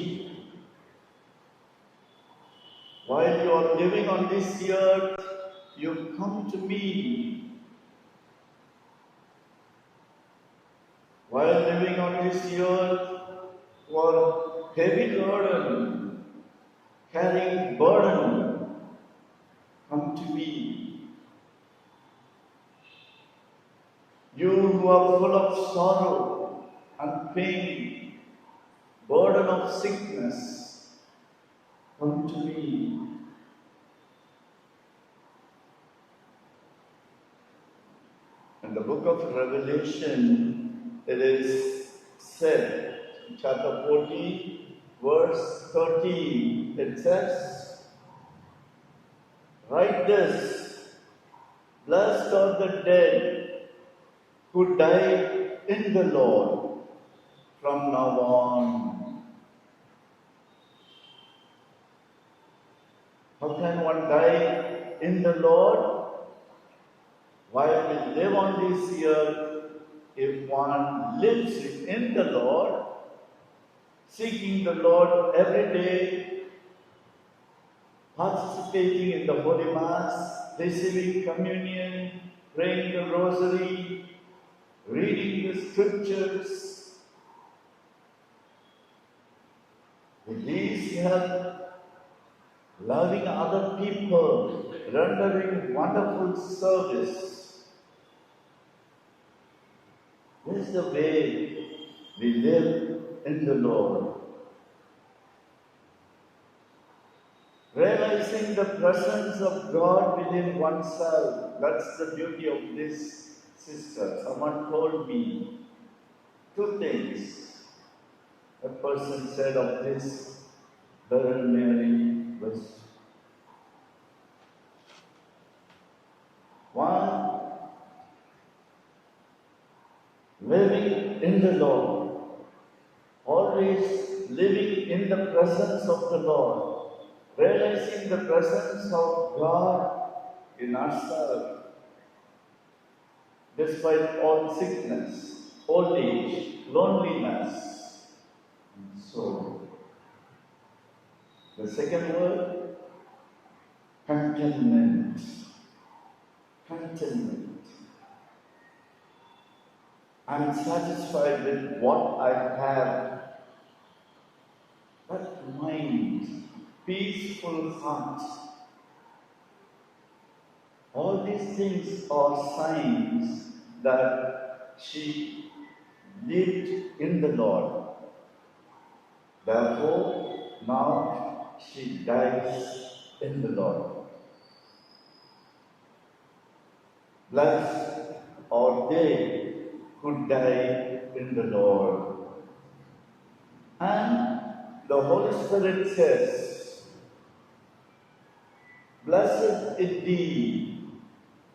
While you are living on this earth, you come to me. this earth who are heavy burden, carrying burden, come to me. You who are full of sorrow and pain, burden of sickness, come to me. In the book of Revelation, it is said, chapter 14, verse 13, it says, write this, blessed are the dead who died in the Lord from now on. How can one die in the Lord? While we live on this earth, if one lives in the Lord, seeking the Lord every day, participating in the Holy Mass, receiving communion, praying the Rosary, reading the Scriptures, with these help, loving other people, rendering wonderful service. This is the way we live in the Lord. Realizing the presence of God within oneself, that's the beauty of this sister. Someone told me two things. A person said of this Virgin Mary was one, living in the Lord, always living in the presence of the Lord, realizing the presence of God in ourselves, despite all sickness, old age, loneliness, and so. The second word, contentment. Contentment. I'm satisfied with what I have. That mind, peaceful heart. All these things are signs that she lived in the Lord. Therefore, now she dies in the Lord. Blessed are they who die in the Lord. And the Holy Spirit says, blessed indeed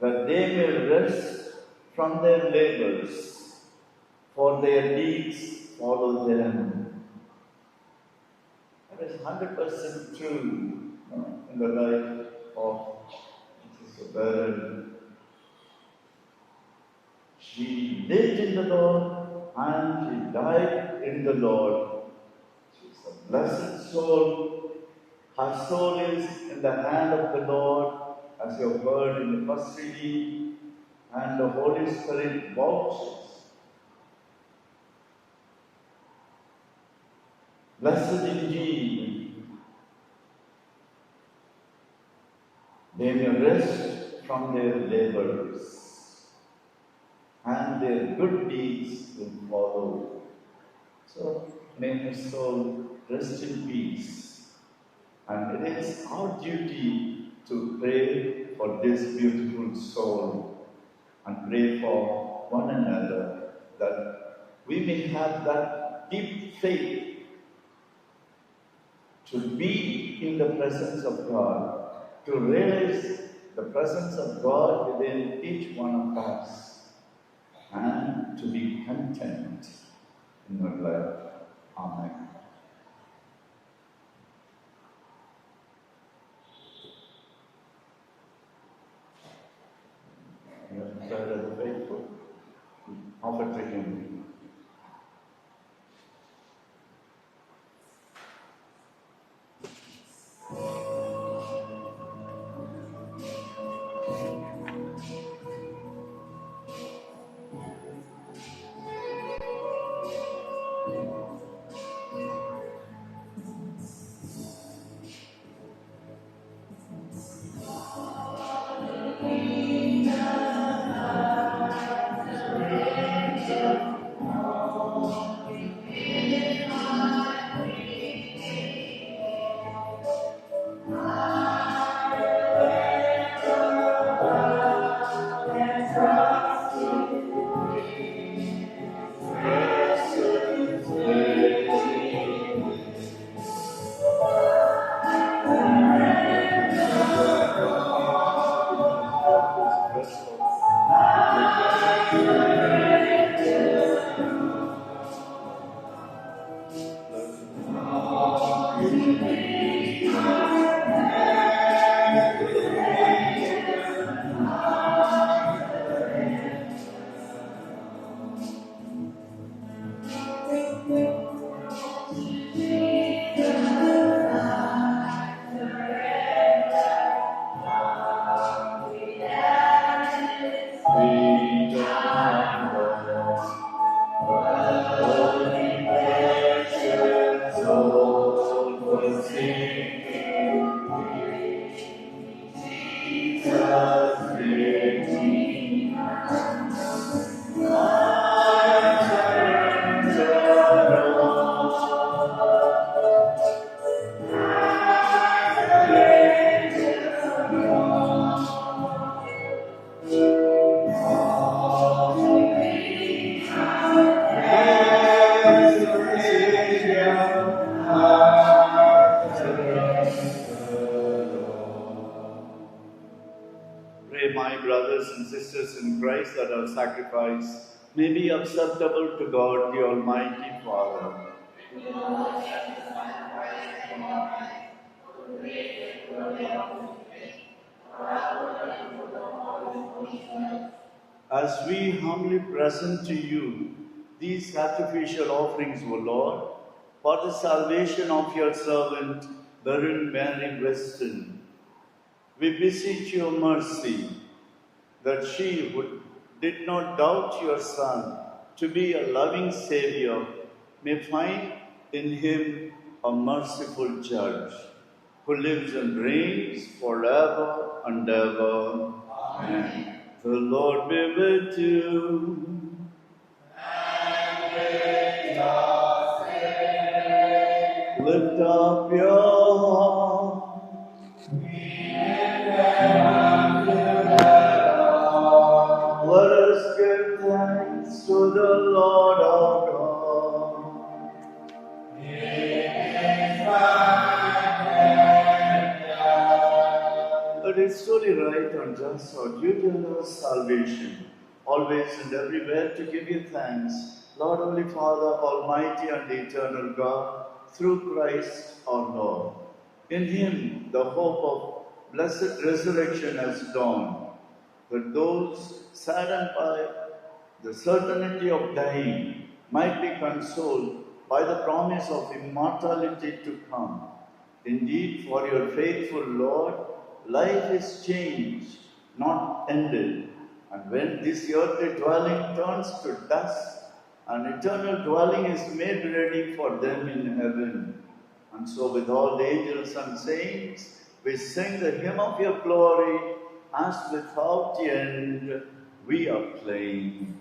that they may rest from their labors, for their deeds follow them. That is 100% true in the life of Sister Beryl. She lived in the Lord and she died in the Lord. She is a blessed soul. Her soul is in the hand of the Lord, as you have heard in the first reading, and the Holy Spirit vouches. Blessed indeed, they may rest from their labors, and their good deeds will follow. So, may her soul rest in peace. And it is our duty to pray for this beautiful soul and pray for one another, that we may have that deep faith to be in the presence of God, to realize the presence of God within each one of us, and to be content in our life. Amen. You have prayed as the faithful, offer to Him. Pray, my brothers and sisters in Christ, that our sacrifice may be acceptable to God, the Almighty Father. As we humbly present to you these sacrificial offerings, O Lord, for the salvation of your servant, Baron Mary Weston, we beseech your mercy that she who did not doubt your Son to be a loving Saviour may find in him a merciful Judge, who lives and reigns forever and ever. Amen. The Lord be with you. And with your spirit. Lift up your heart. Let us give thanks to the Lord our God. It is truly right and just our duty and our salvation, always and everywhere to give you thanks, Lord, Holy Father, Almighty and Eternal God, through Christ our Lord. In him the hope of blessed resurrection has dawned, that those saddened by the certainty of dying might be consoled by the promise of immortality to come. Indeed, for your faithful Lord, life is changed, not ended. And when this earthly dwelling turns to dust, an eternal dwelling is made ready for them in heaven. And so with all the angels and saints, we sing the hymn of your glory, as without end we acclaim.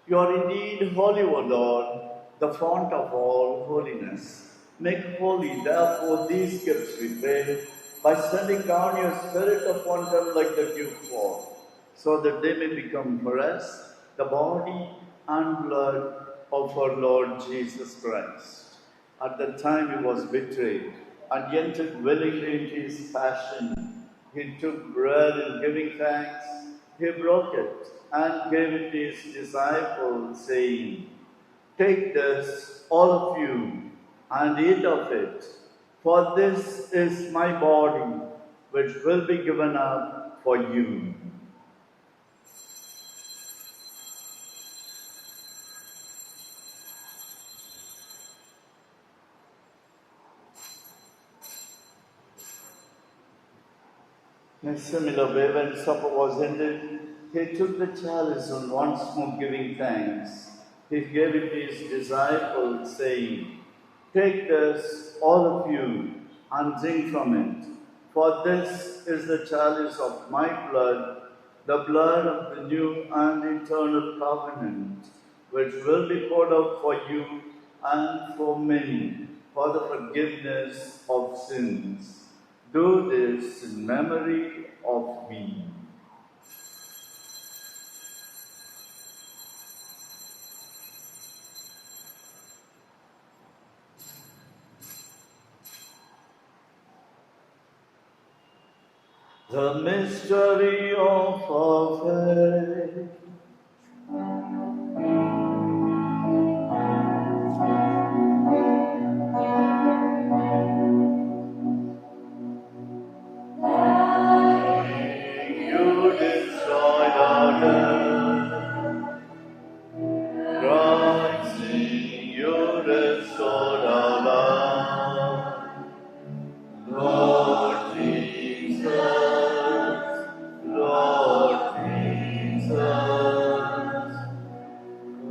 You are indeed holy, O Lord, the fount of all holiness. Make holy, therefore, these gifts, we pray, by sending down your Spirit upon them like the dewfall, so that they may become for us the body and blood of our Lord Jesus Christ. At the time he was betrayed and entered willingly into his passion, he took bread and giving thanks, he broke it and gave it to his disciples, saying, "Take this, all of you, and eat of it, for this is my body, which will be given up for you." In a similar way, when supper was ended, he took the chalice and once more giving thanks, he gave it to his disciples, saying, "Take this, all of you, and drink from it, for this is the chalice of my blood, the blood of the new and eternal covenant, which will be poured out for you and for many, for the forgiveness of sins. Do this in memory of me." The mystery of our faith. You destroyed our death. Christ, you restored our love. Lord Jesus, Lord Jesus,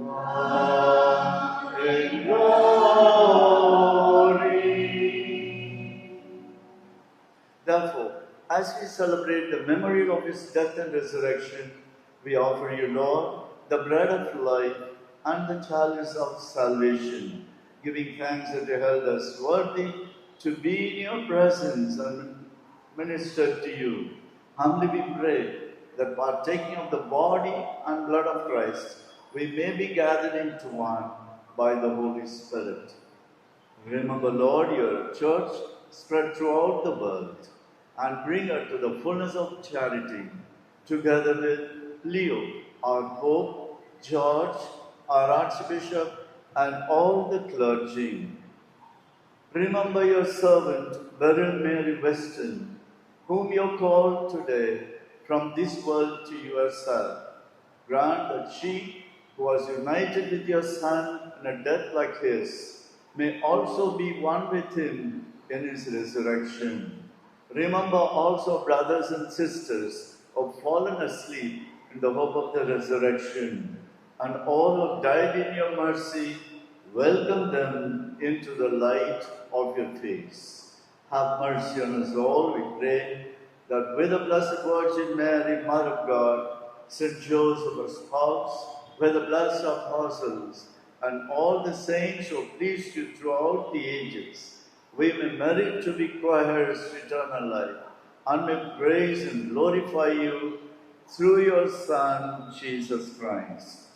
come in glory. Therefore, as we celebrate the memory of his death and resurrection, we offer you, Lord, the bread of life and the chalice of salvation, giving thanks that you held us worthy to be in your presence and minister to you. Humbly we pray that partaking of the body and blood of Christ, we may be gathered into one by the Holy Spirit. Remember, Lord, your church spread throughout the world and bring her to the fullness of charity, together with Leo, our Pope, George, our Archbishop, and all the clergy. Remember your servant, Beryl Mary Weston, whom you called today from this world to yourself. Grant that she, who was united with your Son in a death like his, may also be one with him in his resurrection. Remember also brothers and sisters who have fallen asleep in the hope of the resurrection, and all who have died in your mercy. Welcome them into the light of your face. Have mercy on us all, we pray, that with the Blessed Virgin Mary, Mother of God, Saint Joseph, her spouse, with the blessed apostles, and all the saints who have pleased you throughout the ages, we may merit to be co-heirs to eternal life, and may praise and glorify you through your Son, Jesus Christ.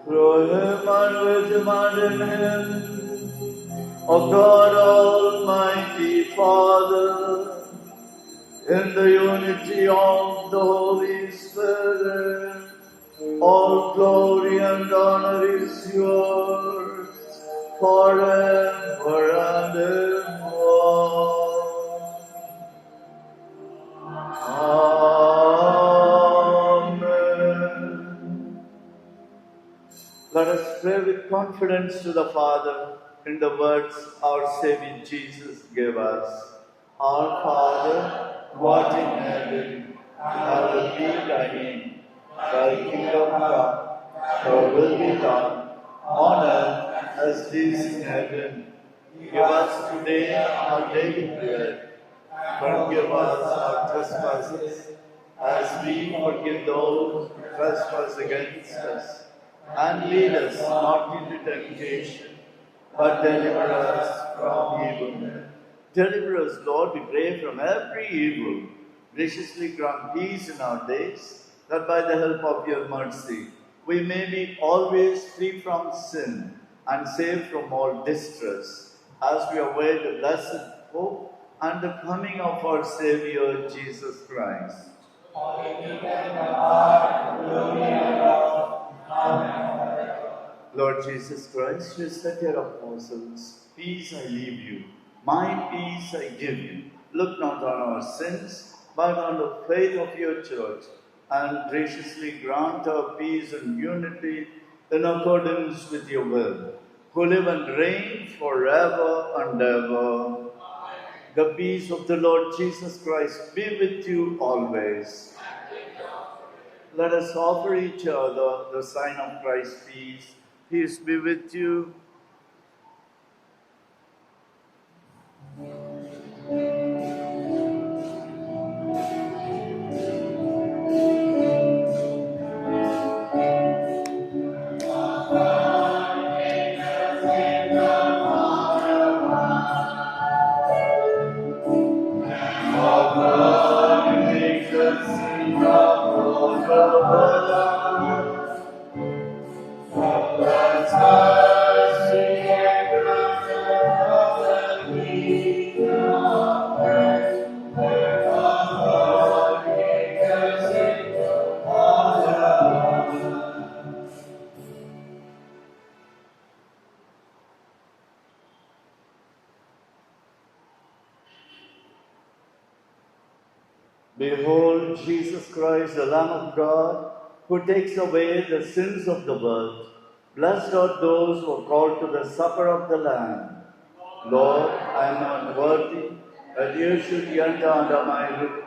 Through him and with him and in him, O God Almighty Father, in the unity of the Holy Spirit, all glory and honor is yours, forever and ever. Amen. Let us pray with confidence to the Father in the words our Savior Jesus gave us. Our Father, who art in heaven, hallowed be thy name. Thy kingdom come, thy will be done, on earth as it is in heaven. Give us today our daily bread. Forgive us our trespasses, as we forgive those who trespass against us. And lead us not into temptation, but deliver us from evil. Deliver us, Lord, we pray, from every evil. Graciously grant peace in our days, that by the help of your mercy, we may be always free from sin and safe from all distress, as we await the blessed hope and the coming of our Saviour, Jesus Christ. Lord Jesus Christ, you said to your apostles, peace I leave you, my peace I give you. Look not on our sins, but on the faith of your church, and graciously grant our peace and unity in accordance with your will, who live and reign forever and ever. The peace of the Lord Jesus Christ be with you always. Let us offer each other the sign of Christ's peace. Peace be with you. Behold, Jesus Christ, the Lamb of God, who takes away the sins of the world. Blessed are those who are called to the supper of the Lamb. Lord, I am not worthy that you should enter under my roof,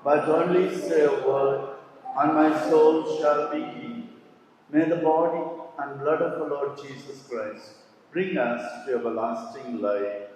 but only say a word, and my soul shall be healed. May the body and blood of the Lord Jesus Christ bring us to everlasting life.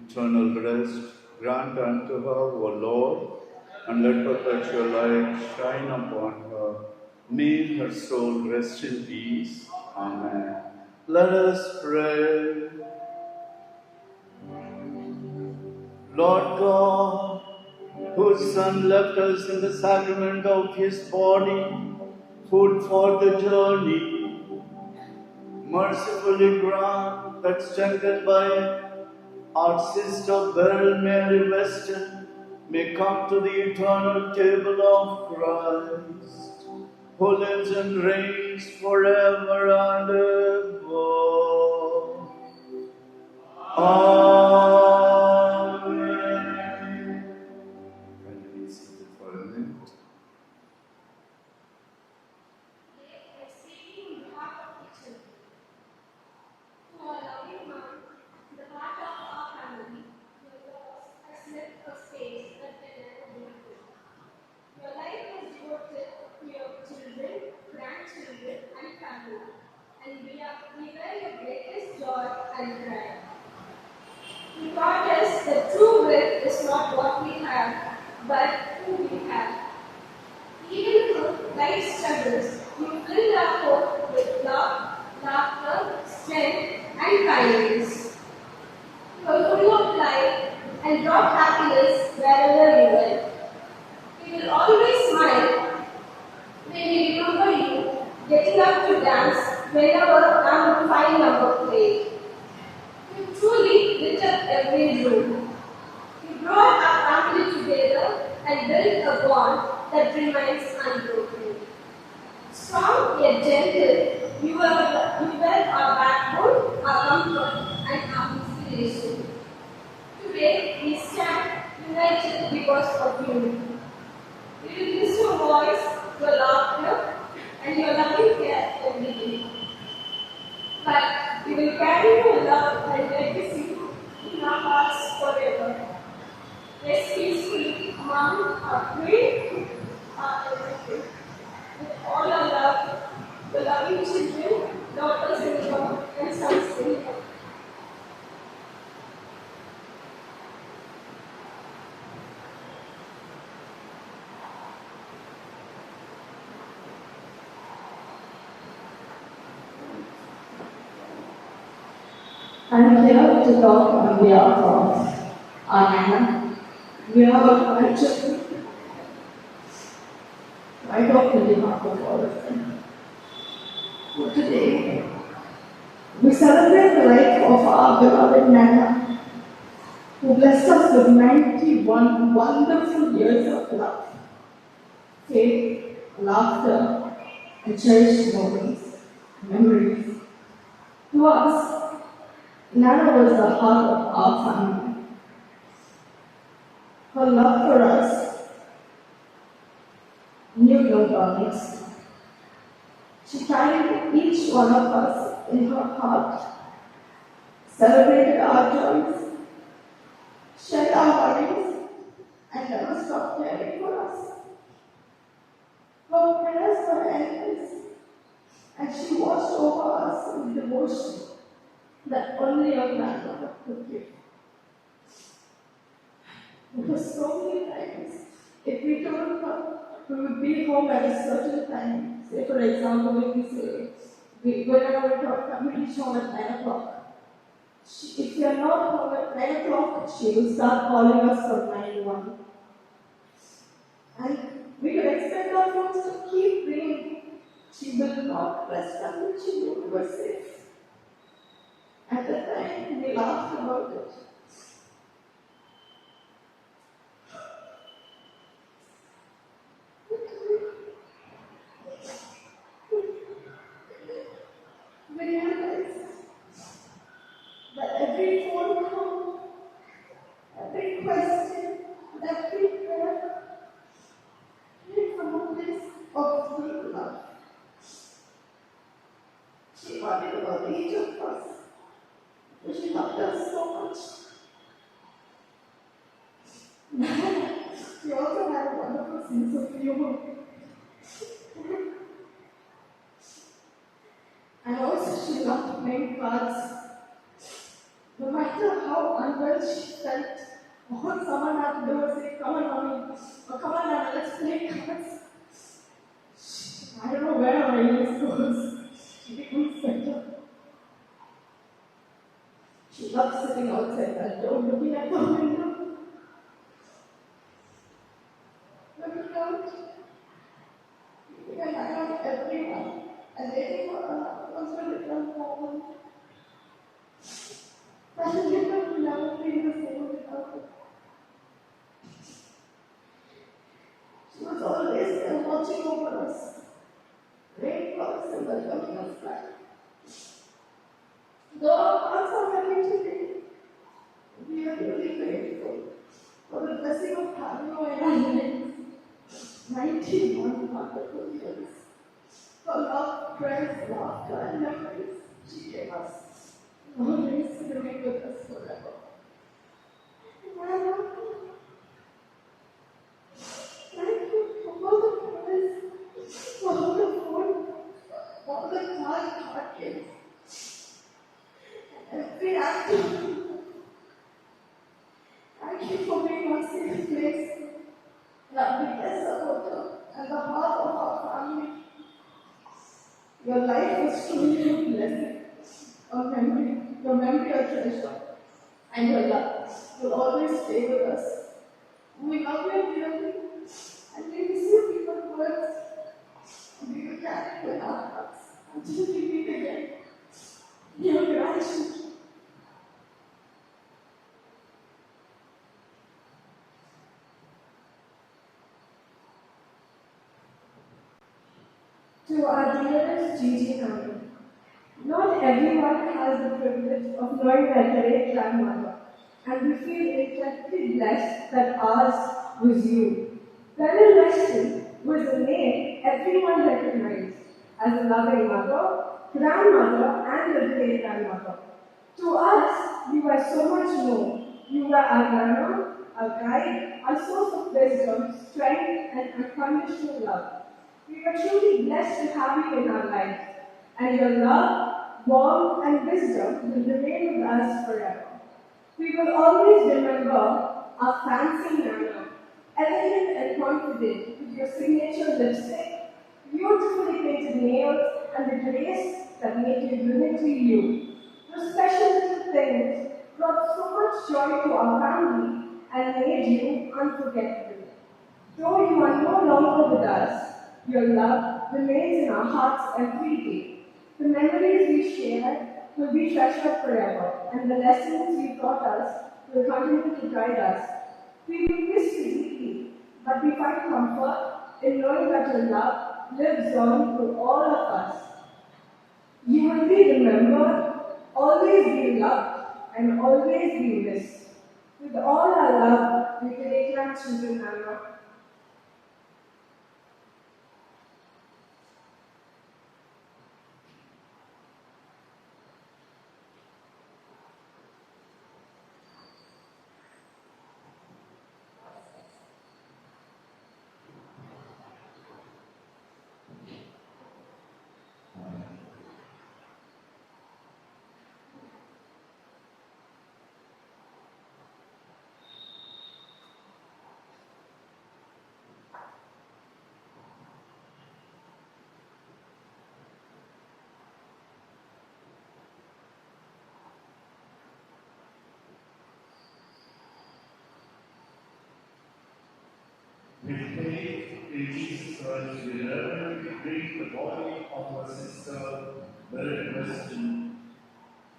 eternal rest. Grant unto her, O Lord, and let perpetual light shine upon her. May her soul rest in peace. Amen. Let us pray. Lord God, whose Son left us in the sacrament of his body, food for the journey, mercifully grant that strengthened by our sister Beryl Mary Weston may come to the eternal table of Christ, who lives and reigns forever and ever. Amen. Can you be seated for a minute? Your life is devoted to your children, grandchildren, and family, and we were your greatest joy and pride. You taught us that true wealth is not what we have, but who we have. Even through life's struggles, you filled our hope with love, laughter, strength, and kindness. You are full of life and brought happiness wherever you went. We will always smile when we remember you getting up to dance whenever our fine number played. You truly lit up every room. You brought our family together and built a bond that remains unbroken. Strong yet gentle, you were our backbone, our comfort, and our inspiration. Today we stand united because of you. We will miss your voice, your laughter, and your loving care every day. But we will carry your love and legacy in our hearts forever. Rest peacefully among our great, our everything. With all our love, the loving children, daughters in law, and sons in law. I'm here to talk on behalf of Anna. We are our children. I talk on behalf of all of them. So today, we celebrate the life of our beloved Nana, who blessed us with 91 wonderful years of love, faith, laughter, and cherished moments, memories. To us, Nana was the heart of our family. Her love for us knew no bounds. She carried each one of us in her heart, celebrated our joys, shared our worries, and never stopped caring for us. Her prayers were endless, and she watched over us with devotion that only a grandmother could give. There were so many times, if we told her we would be home at a certain time, say for example, if we say, whenever we reach home at 9 o'clock, if we are not home at 9 o'clock, she will start calling us from 9:01. And we could expect our phones to keep ringing. She will not rest until she knew we were safe. At the time, we laughed about it. We realized that every phone call, every question, every prayer came from a place of deep love. She wanted about each of us. She loved us so much. She also had a wonderful sense of humor. And also she loved playing cards. No matter how unwell she felt, or someone at the door say, "Come on, mommy," or "Come on, Nana, let's play cards." I don't know where our English goes. She becomes better. She loves sitting outside that door looking at the window. Looking out, keeping an eye on everyone, and waiting for her husband to return home. But the window will never be the same without her. She was always there watching over us. Rain clouds and welcoming us back. Though our hearts are heavy today, we are really grateful for the blessing of having you in our lives. 91 wonderful years. For love, prayers, laughter, and memories she gave us. Always remain with us forever. And I love you. Thank you for all the prayers, for all the food, for all the kind gifts, and every activity. Thank you for being our safe place, the biggest supporter, and the heart of our family. Your life was truly a blessing, a memory, your memory a treasure, and your love will always stay with us. We love you dearly, and we miss you beyond words. We will carry you in our hearts until we meet again. Your gratitude. To our dearest Gigi Nami, not everyone has the privilege of knowing their great grandmother, and we feel incredibly blessed that ours was you. Colonel Weston was a name everyone recognized as a loving mother, grandmother, and a great grandmother. To us, you were so much more. You were our runner, our guide, our source of wisdom, strength, and unconditional love. We were truly blessed to have you in our lives, and your love, warmth, and wisdom will remain with us forever. We will always remember our fancy Nana, elegant and confident with your signature lipstick, beautifully painted nails, and the grace that made you uniquely you. Those special little things brought so much joy to our family and made you unforgettable. Though you are no longer with us, your love remains in our hearts every day. The memories we shared will be treasured forever, and the lessons you taught us will continue to guide us. We will miss you deeply, but we find comfort in knowing that your love lives on through all of us. You will be remembered, always be loved, and always be missed. With all our love, we great grandchildren, Nana. With faith in Jesus Christ, we reverently bring the body of our sister, Mary Weston,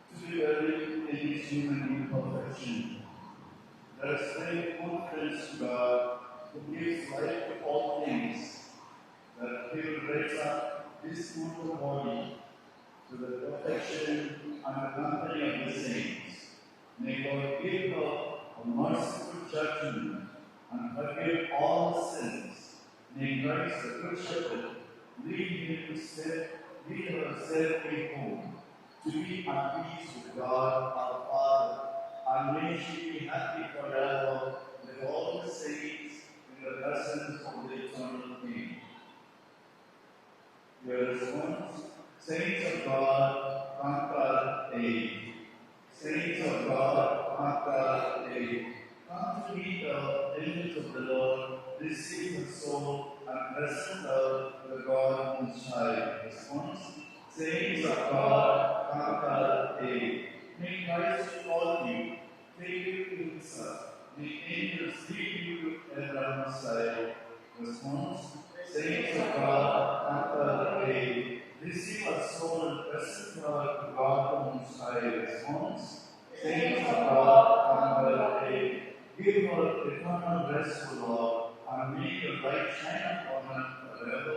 to be buried in his human imperfection. Let us pray confidence to God, who gives life to all things, that he will raise up this mortal body to the perfection and the company of the saints. May God give her a merciful judgment and forgive all the sins. May Christ the Good Shepherd lead her safely home, to be at peace with God our Father, and may she be happy forever with all the saints in the presence of the eternal King. Your response: Saints of God, conquer age. Saints of God, Makkah, come to meet the angels of the Lord, receive the soul, and present her to the God Most High. Response: Saints of God, Makkah, may Christ call you, take you to Himself. May angels lead you to Abraham's side. Response: Saints of God, Makkah, receive a soul and present her to God the Most High. Response: Saints of God, Makkah, give her eternal rest, O Lord, and make your light shine upon her forever.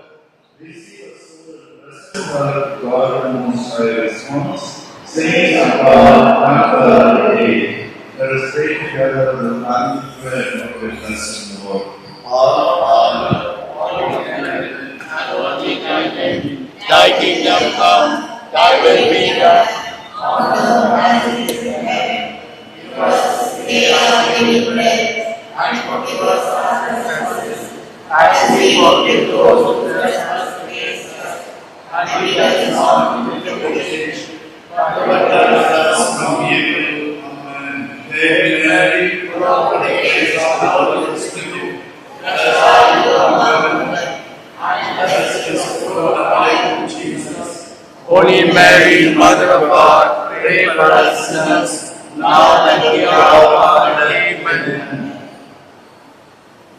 Receive a soul and present her to God the Most High. Response: Saints of God, Makkah, let us pray together the family prayer of the blessed Lord. Thy kingdom come, thy will be done. And forgive us our trespasses, as we forgive those who trespass against us. And lead us not into temptation, but deliver us from evil. Amen. Hail Mary, full of grace, the Lord is with you. Blessed are you among women, And blessed is the fruit of thy womb, Jesus. Holy Mary, Mother of God, pray for us sinners, now and at the hour of our death. Amen.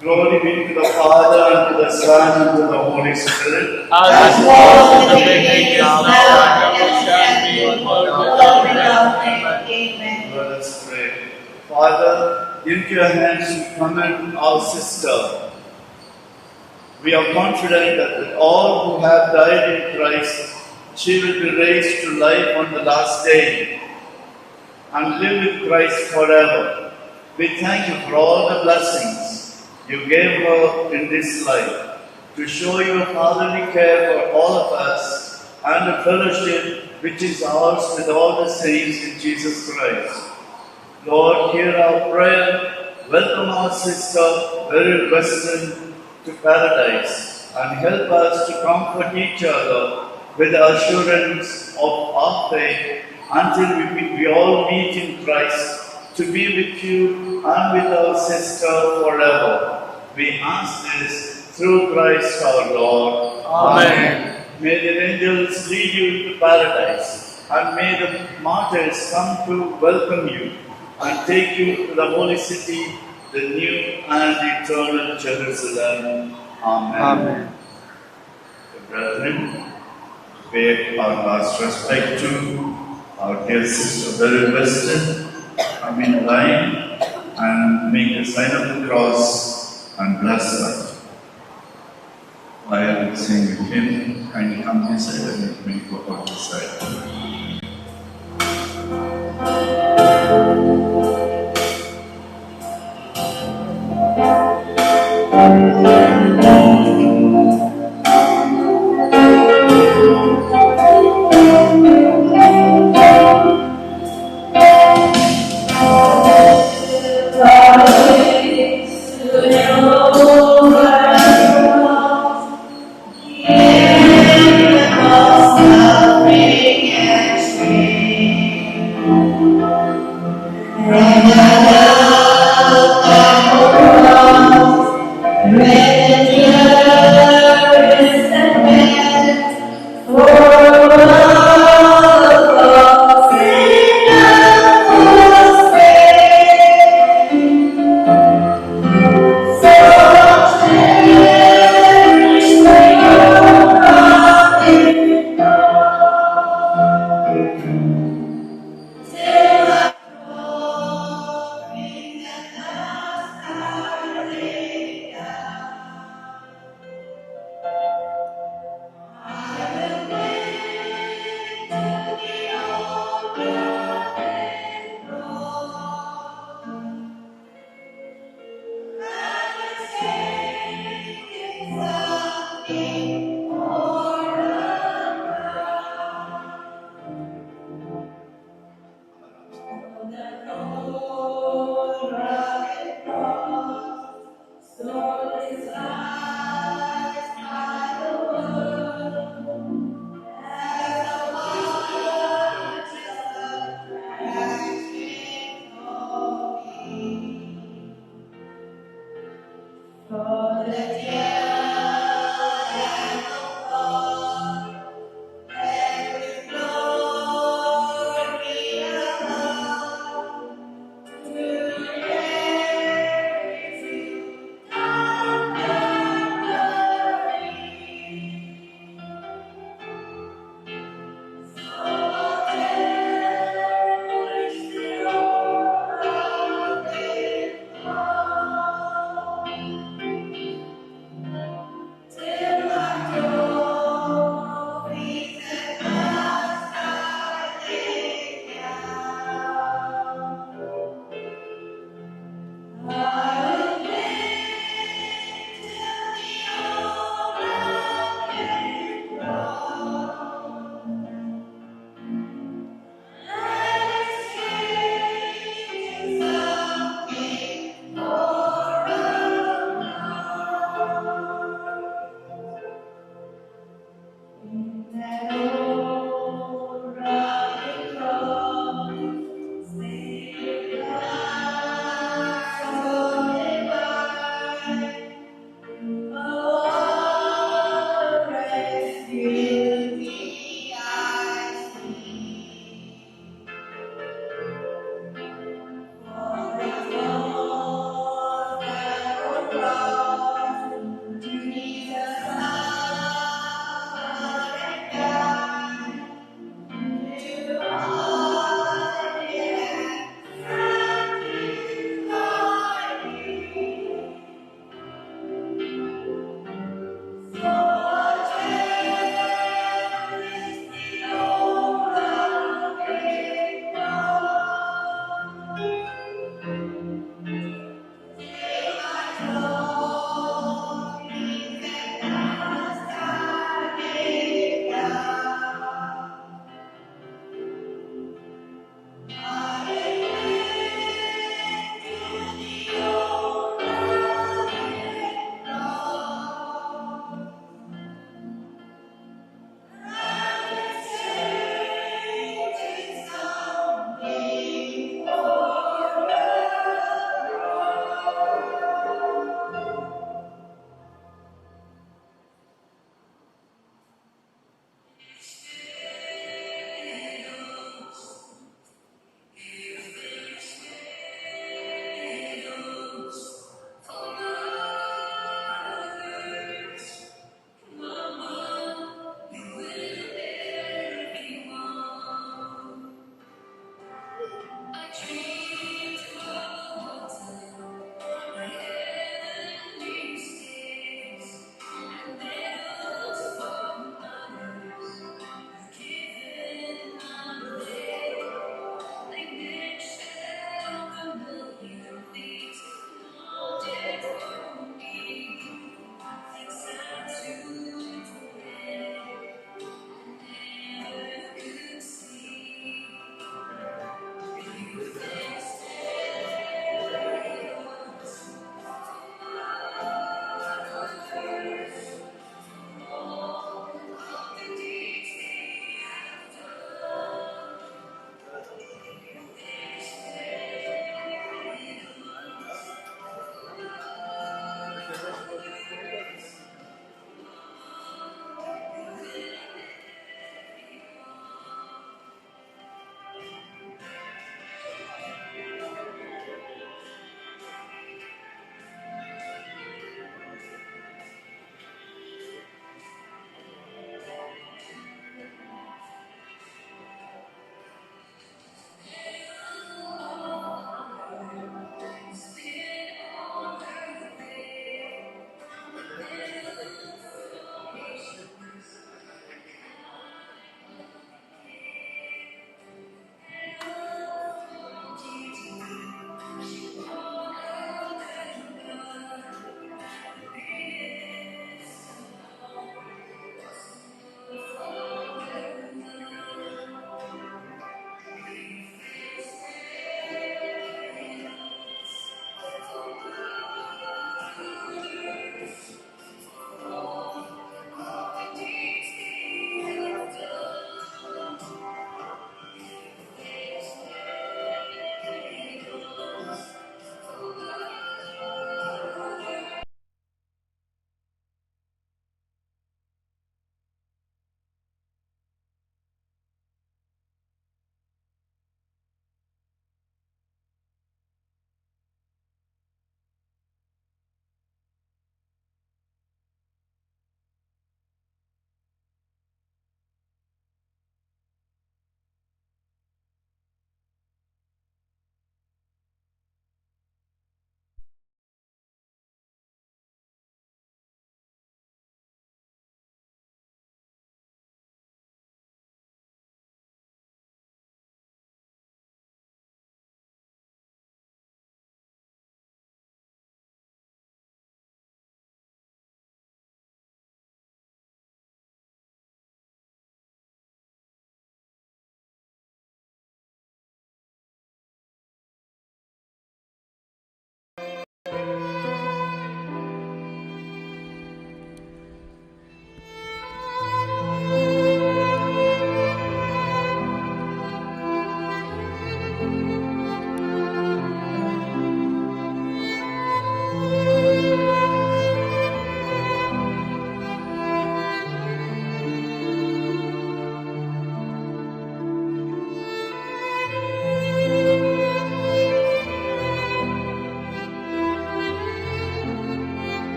Glory be to the Father, and to the Son, and to the Holy Spirit. As it was in the beginning, is now, and ever shall be, world without end. Amen. Let us pray. Father, into your hands we commend our sister. We are confident that with all who have died in Christ, she will be raised to life on the last day and live with Christ forever. We thank you for all the blessings you gave her in this life, to show your fatherly care for all of us and the fellowship which is ours with all the saints in Jesus Christ. Lord, hear our prayer. Welcome our sister, Beryl Weston, to paradise, and help us to comfort each other with the assurance of our faith until we all meet in Christ, to be with you and with our sister forever. We ask this through Christ our Lord. Amen. May the angels lead you into paradise, and may the martyrs come to welcome you and take you to the holy city, the new and eternal Jerusalem. Amen. Amen. Brethren, pay our last respect to our dear sister Beryl Weston. Come in line and make the sign of the cross and bless her. I will sing with him. Kindly come inside and let me go out this side.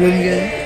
그런 게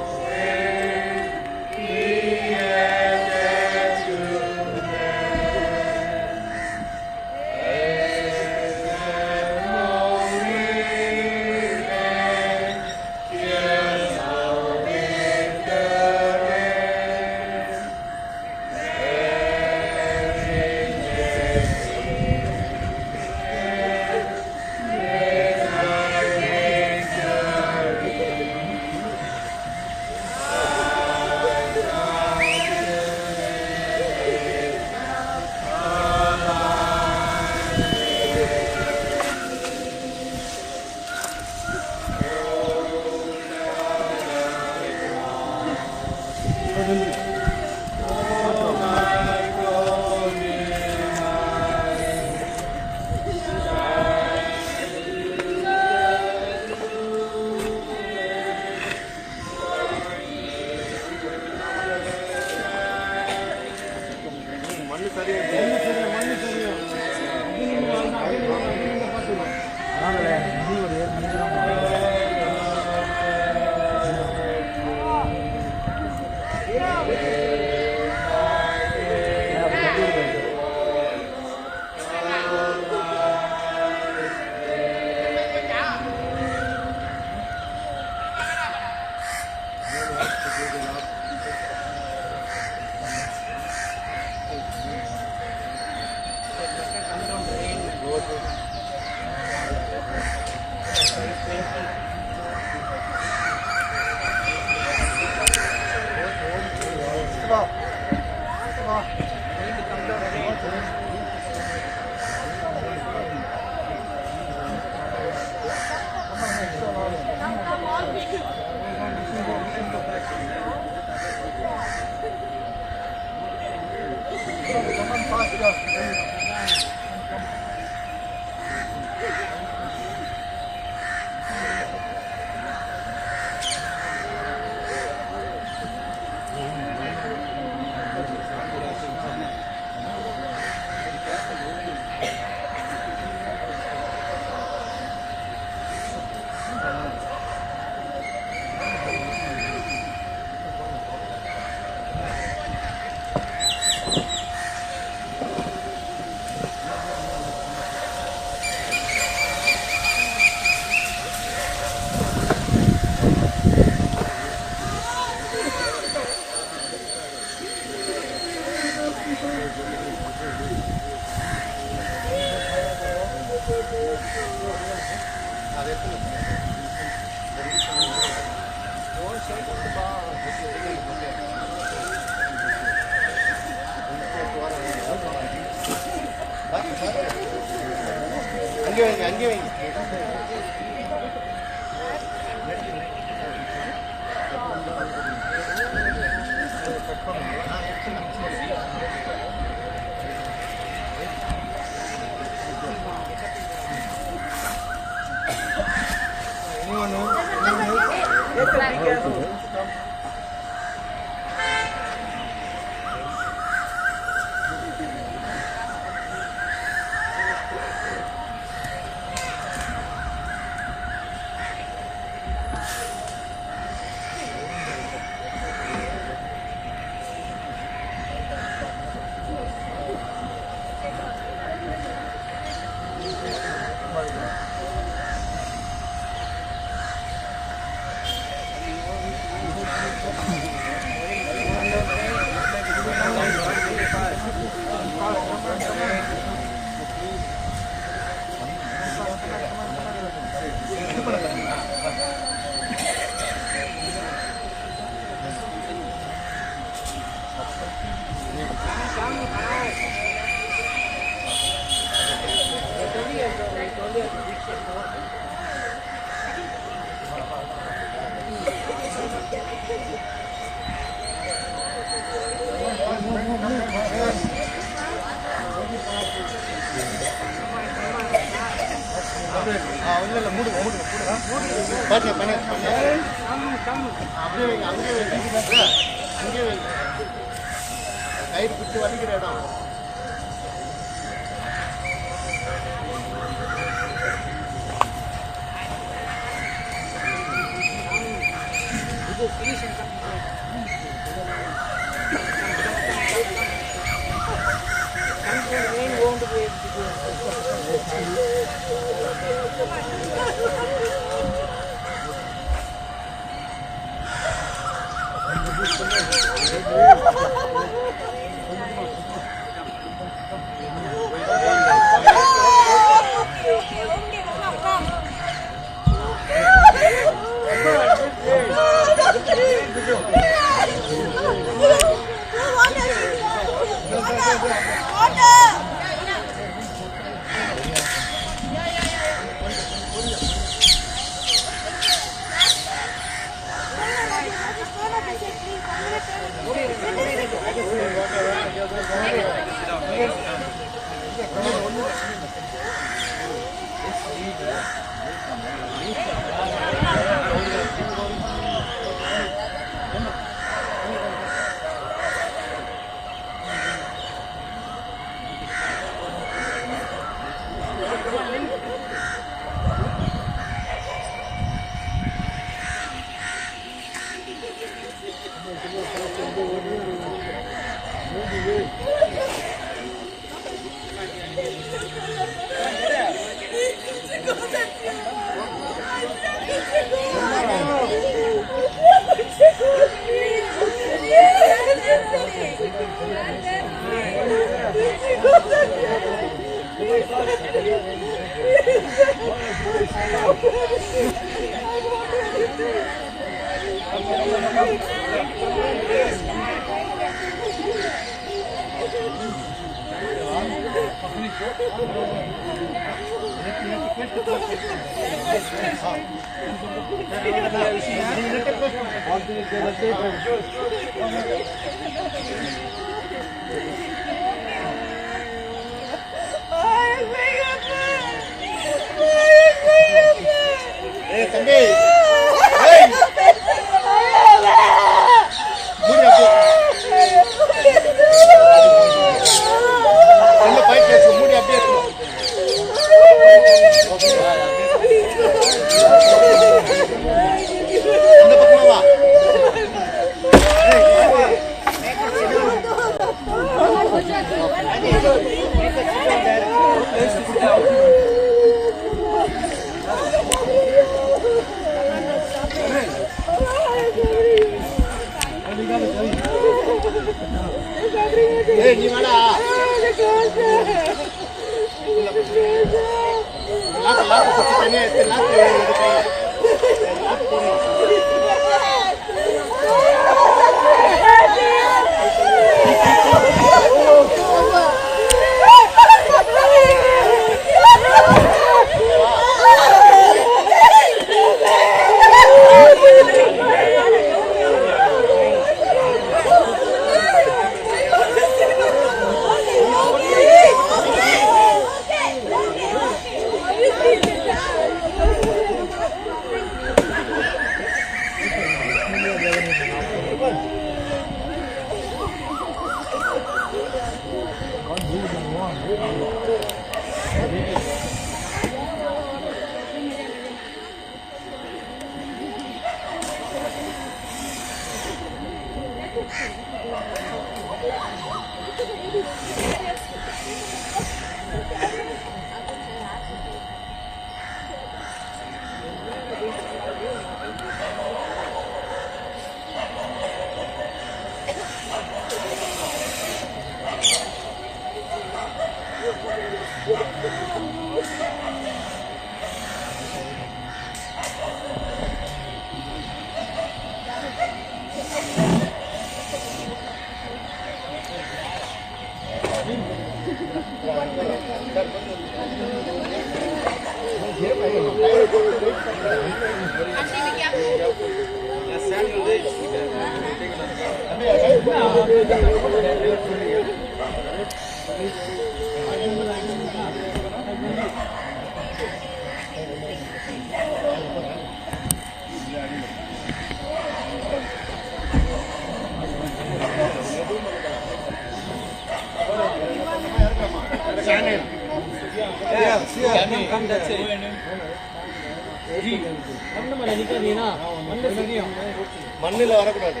மண்ணில் வரக்கூடாது.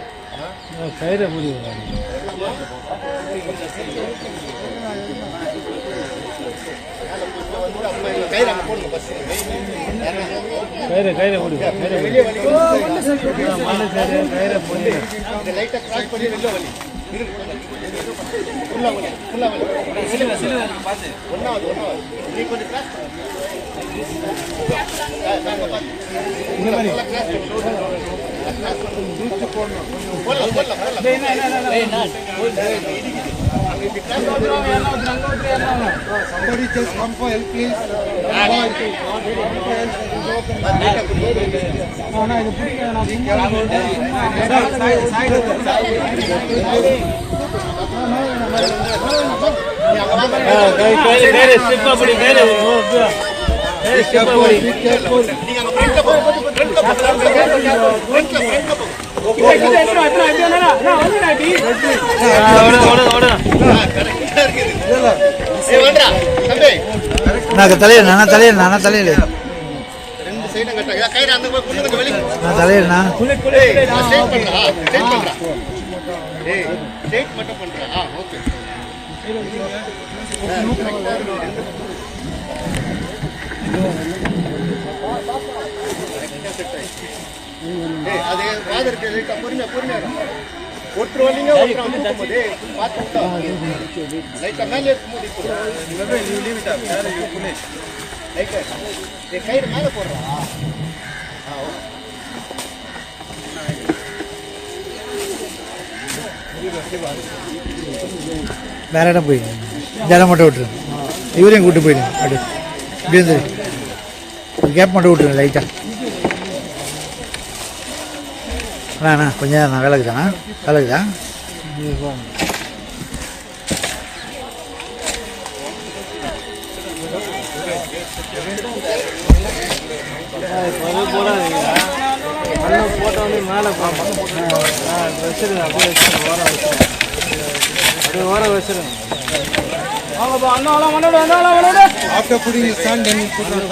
கயிறை மூடி கயிறை மூடி கயிறை மூடி லைட்டை cross பண்ணி வெளில வலி ஒன்னாவது நீ கொஞ்சம் கிராஸ் இந்த மாதிரி Somebody just come for help, please. నాకు తెలియదు నాన్న తెలియదు నాన్న తెలియదు ரெண்டு சைடும் கட்ட கயிறு அந்த வெளியே நான் தலையிடா ஸ்ட்ரைட் பண்ணா ஸ்ட்ரைட் மட்டும் பண்றேன். ஓகே. அதே ஃபாதருக்கு லைட்டா பொறுமையா ஒருத்தர் வரலீங்க ஒருத்தர் வந்து பார்த்து லைட்டா மேலே மூடி லைட்டா கைடு மேலே போடுறா. வேற இடம் போயிடுங்க, இந்த இடம் மட்டும் விட்டுருங்க. இவரையும் கூப்பிட்டு போயிடுங்க. அப்படி இப்படி இருந்து கேப் மட்டும் விட்டுருங்க லைட்டாக. அண்ணா கொஞ்சம் நேரம் வேலைக்குதாண்ணா, வேலைக்குதா? போட்ட வந்து மேலே வச்சிருங்க, அப்படியே ஓரம் வச்சிருங்க. வாங்கப்பா அண்ணா மண்ணோட after putting the sun then put on